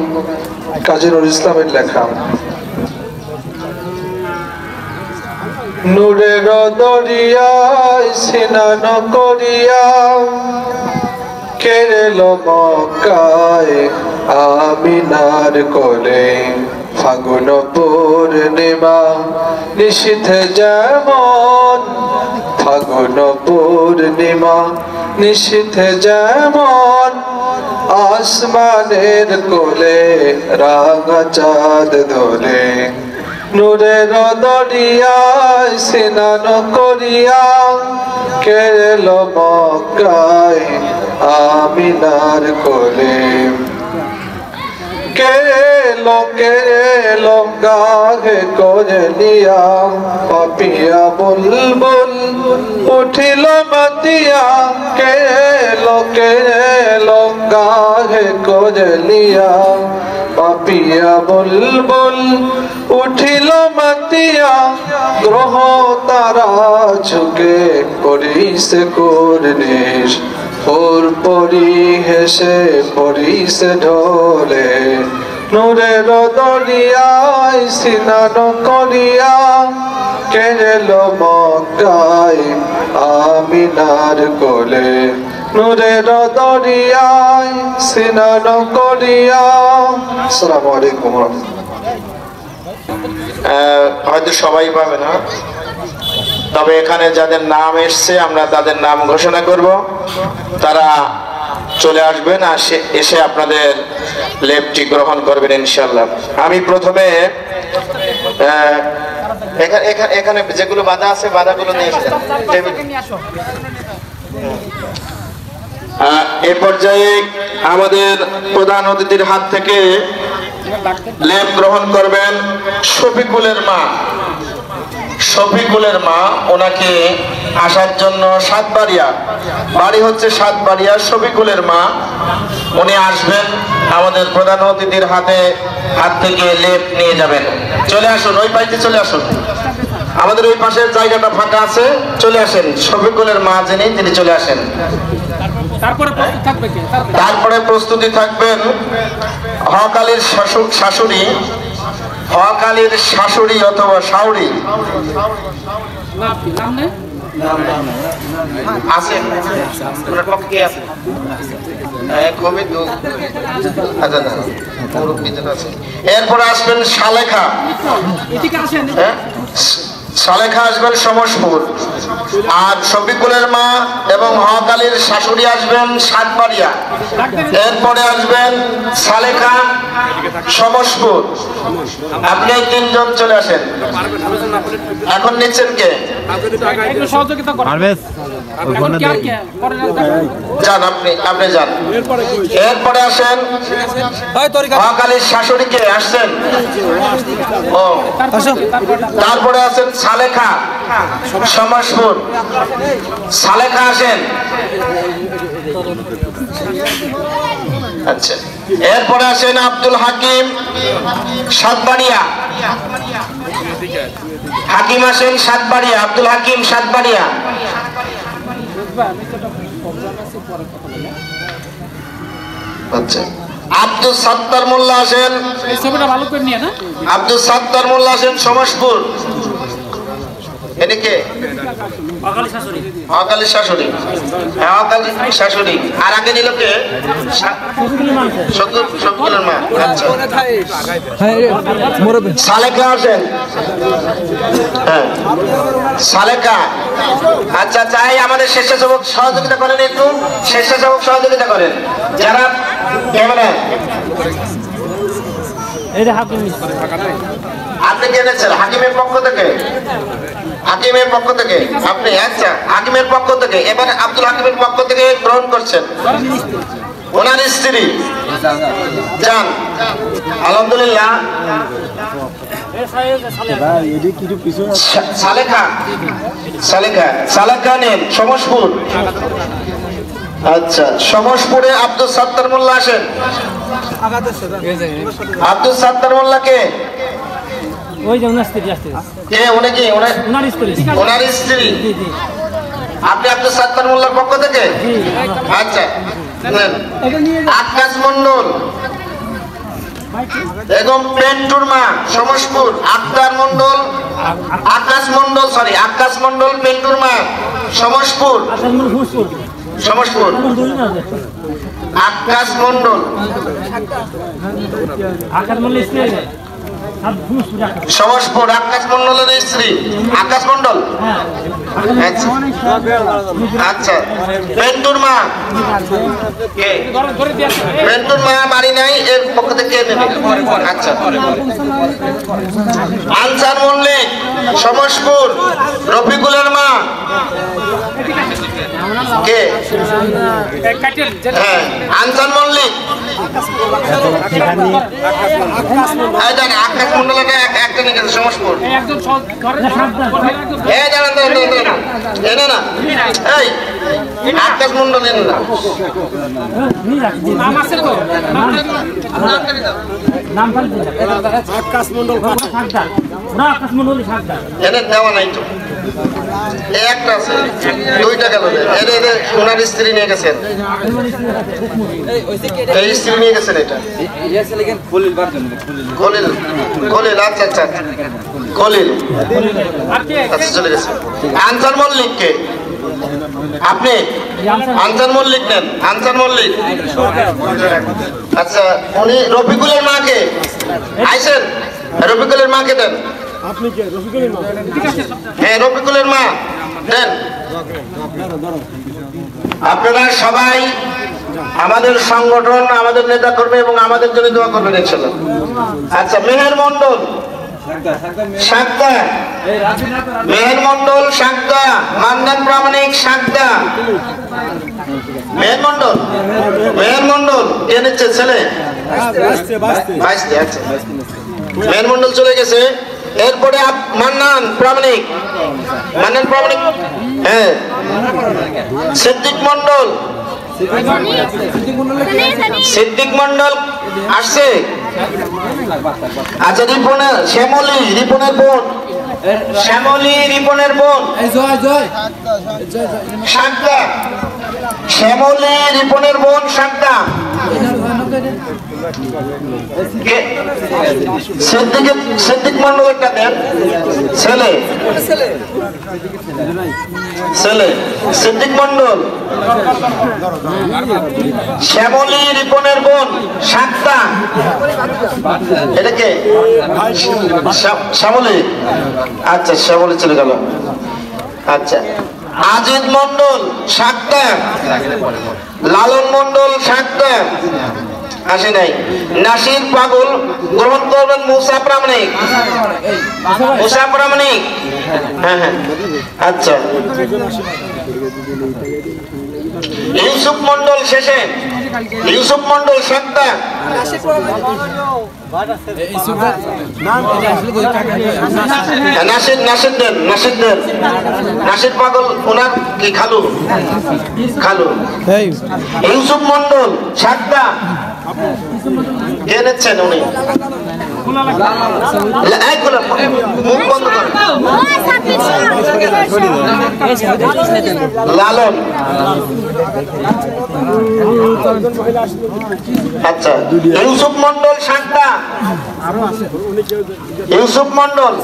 কাজী নজরুল ইসলামের লেখা। নূরের দরিয়ায় স্নান করিয়া কেরল মক্কায় আমিনার কোলে, ফাগুন পূর্ণিমা নিশীথে যেমন, ফাগুন পূর্ণিমা নিশীথে যেমন, আসমানের কোলে রাঙা চাঁদ দোলে। নূরের দরিয়ায় স্নান করিয়া কেরল মক্কায় আমিনার কোলে, কেরল গাহে কজলিয়া, পাপিয়া বুলবুল উঠিল মাতিয়া। কেরল গাহে কজলিয়া, পাপিয়া বুলবুল উঠিল মাতিয়া। গ্রহ তারা ঝুঁকে পরিছে কুর্নিশ, ওর পরি হেসে পরিছে ঢোলে। নূরের দরিয়ায় স্নান করিয়া কেরল মক্কায় আমিনার কোলে। নূরের দরিয়ায় স্নান করিয়া। আসসালামু আলাইকুম। হয়তো সবাই পাবে না, তবে এখানে যাদের নাম এসছে আমরা তাদের নাম ঘোষণা করব, তারা চলে আসবেন, আর এসে আপনাদের লেপটি গ্রহণ করবেন ইনশাল্লাহ। আমি প্রথমে এখানে যেগুলো বাধা আছে বাধাগুলো নিয়ে এ পর্যায়ে আমাদের প্রধান অতিথির হাত থেকে লেপ গ্রহণ করবেন শফিকুলের মা। শফিকুলের মা, ওনাকে আসার জন্য সাতবাড়িয়া, বাড়ি হচ্ছে সাতবাড়িয়া। শফিকুলের মা উনি আসবেন, আমাদের প্রধান অতিথির হাত থেকে লেপ নিয়ে যাবেন। চলে আসুন, ওই পাশে চলে আসুন, আমাদের ওই পাশের জায়গাটা ফাঁকা আছে, চলে আসেন। শফিকুলের মা যিনি, তিনি চলে আসেন। তারপরে প্রস্তুতি থাকবেন হকালির শাশুড়ি, হকালির শাশুড়ি অথবা শাশুড়ি, আছেন ওনার পক্ষে কে আছে? কবি তো আচ্ছা না মুরব্বীদের আছে। এরপরে আসবেন সালেখা, সালেখা আসবেন সমসপুর, আর শফিকুলের মা এবং মহাকালীর শাশুড়ি আসবেন সাতবাড়িয়া। এরপরে আসবেন সালেখা সমসপুর। আপনি তিনজন চলে আসেন। এখন নিচ্ছেন কে? যান আপনি যান। এরপরে আসেন মহাকালীর শাশুড়ি কে আসছেন? ও তারপরে আছেন সালেখা সমসপুর, সালেখা আসেন। আচ্ছা এরপরে আসেন আব্দুল হাকিম সাতবাড়িয়া, হাকিম আসেন সাতবাড়িয়া, আব্দুল হাকিম সাতবাড়িয়া। আচ্ছা আব্দুল সাত্তার মোল্লা আসেন, আব্দুল সাত্তার মোল্লা আসেন সমসপুর। এদিকে অকালী শাশুড়ি, অকালী শাশুড়ি। আর আগে নিল কে? শকুলের মা। আচ্ছা সালেখা আসেন। হ্যাঁ সালেখা। আচ্ছা চাই আমাদের স্বেচ্ছাসেবক সহযোগিতা করেন, একটু স্বেচ্ছাসেবক সহযোগিতা করেন যারা ক্যামেরা। আপনি কে এনেছেন? হাকিমের পক্ষ থেকে, হাকিমের পক্ষ থেকে আপনি। আচ্ছা হাকিমের পক্ষ থেকে। এবার আব্দুল হাকিমের পক্ষ থেকে গ্রহণ করছেন ওনার স্ত্রী। যান আলহামদুলিল্লাহ। সালেখা, সালেখা, সালেখা নেন সমসপুর। আচ্ছা সমসপুরে আব্দুল সাত্তার মোল্লা আসেন। আব্দুল সাত্তার মোল্লা কে? ওনার স্ত্রী। আপনি আব্দুল সাত্তার মোল্লার পক্ষ থেকে? আচ্ছা আকাশ মন্ডল এবং পেন্টুর মা সমসপুর, আক্তার মন্ডল, আকাশ মন্ডল, সরি আকাশ মন্ডল পেন্টুর মা সমসপুর, সমসপুর আকাশ মন্ডল, সমসপুর আকাশ মন্ডলের স্ত্রী আকাশ মন্ডল। আচ্ছা পেন্টুর মা কে? পেন্টুর মা বাড়ি নাই, এর পক্ষ থেকে কে নেবে? আচ্ছা আনসার মল্লিক সমসপুর, রফিকুলের মা কে? হ্যাঁ আনসার মল্লিক। আকাশ মন্ডল একটা নিয়ে গেছে সমসপুর। এনে না এই আকাশ মন্ডল এনে না। এনে দেওয়া নাই তো, একটা আছে, দুইটা গেল। ওনার স্ত্রী নিয়ে গেছেন, এই স্ত্রী নিয়ে গেছেন। এটা খলিল, খলিল। আচ্ছা আচ্ছা খলিল। আচ্ছা চলে গেছে। আনসার মল্লিক কে? আপনি আনসার মল্লিক নেন, আনসার মল্লিক। আচ্ছা উনি রফিকুলের মা কে? আইসেন রফিকুলের মা কে দেন। হ্যাঁ রফিকুলের মা দেন। আপনারা সবাই আমাদের সংগঠন, আমাদের নেতা কর্মী এবং আমাদের জন্য দোয়া করবেন ইনশাআল্লাহ। আচ্ছা মেহের মন্ডল সাকদা, মেহের মন্ডল সাকদা, মান্নান প্রামাণিক সাকদা। মেহের মন্ডল, মেহের মন্ডল কে নিচ্ছে? ছেলে বাইশতে। আচ্ছা মেহের মন্ডল চলে গেছে। এরপরে মান্নান প্রামাণিক, মান্নান প্রামাণিক। হ্যাঁ সিদ্দিক মন্ডল, সিদ্দিক মন্ডল আসছে। আচ্ছা রিপনের, শ্যামলী রিপনের বোন, শ্যামলী রিপনের বোন সাকদা, শ্যামলী রিপনের বোন সাকদা। সিদ্দিক মন্ডল একটা দেন, ছেলে ছেলে সিদ্দিক মন্ডল। শ্যামলী রিপনের বোন সাতটা, এটাকে শ্যামলী, আচ্ছা শ্যামলী চলে গেল। আচ্ছা আজিদ মন্ডল সাতটা, লালন মন্ডল সাতটা, আসে নাই। নাসির পাগল গ্রহণ করবেন মুসা প্রামাণিক, মুসা প্রামাণিক, হ্যাঁ হ্যাঁ আচ্ছা। ইউসুফ মন্ডল শেষে, ইউসুফ মন্ডল সাতটা, নাসির নাসির দেন, নাসির দেন, নাসির পাগল ওনার কি খালু, খালু। ইউসুফ মন্ডল সাতটা, কে নিচ্ছেন উনি? মুখ বন্ধ করেন। লালন, আচ্ছা ইউসুফ মন্ডল সাতটা, ইউসুফ মন্ডল,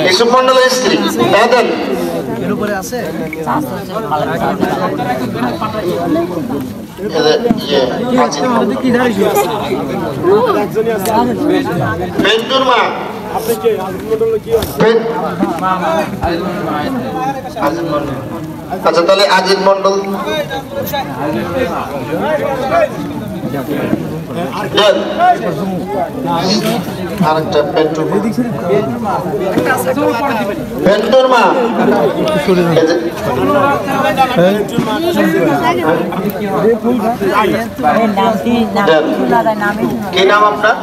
ইউসুফ মন্ডলের স্ত্রী দেন। পেন্টুর মা, আচ্ছা তাহলে আজিদ মন্ডল আরেকটা পেন্টুর মা, কি নাম আপনার?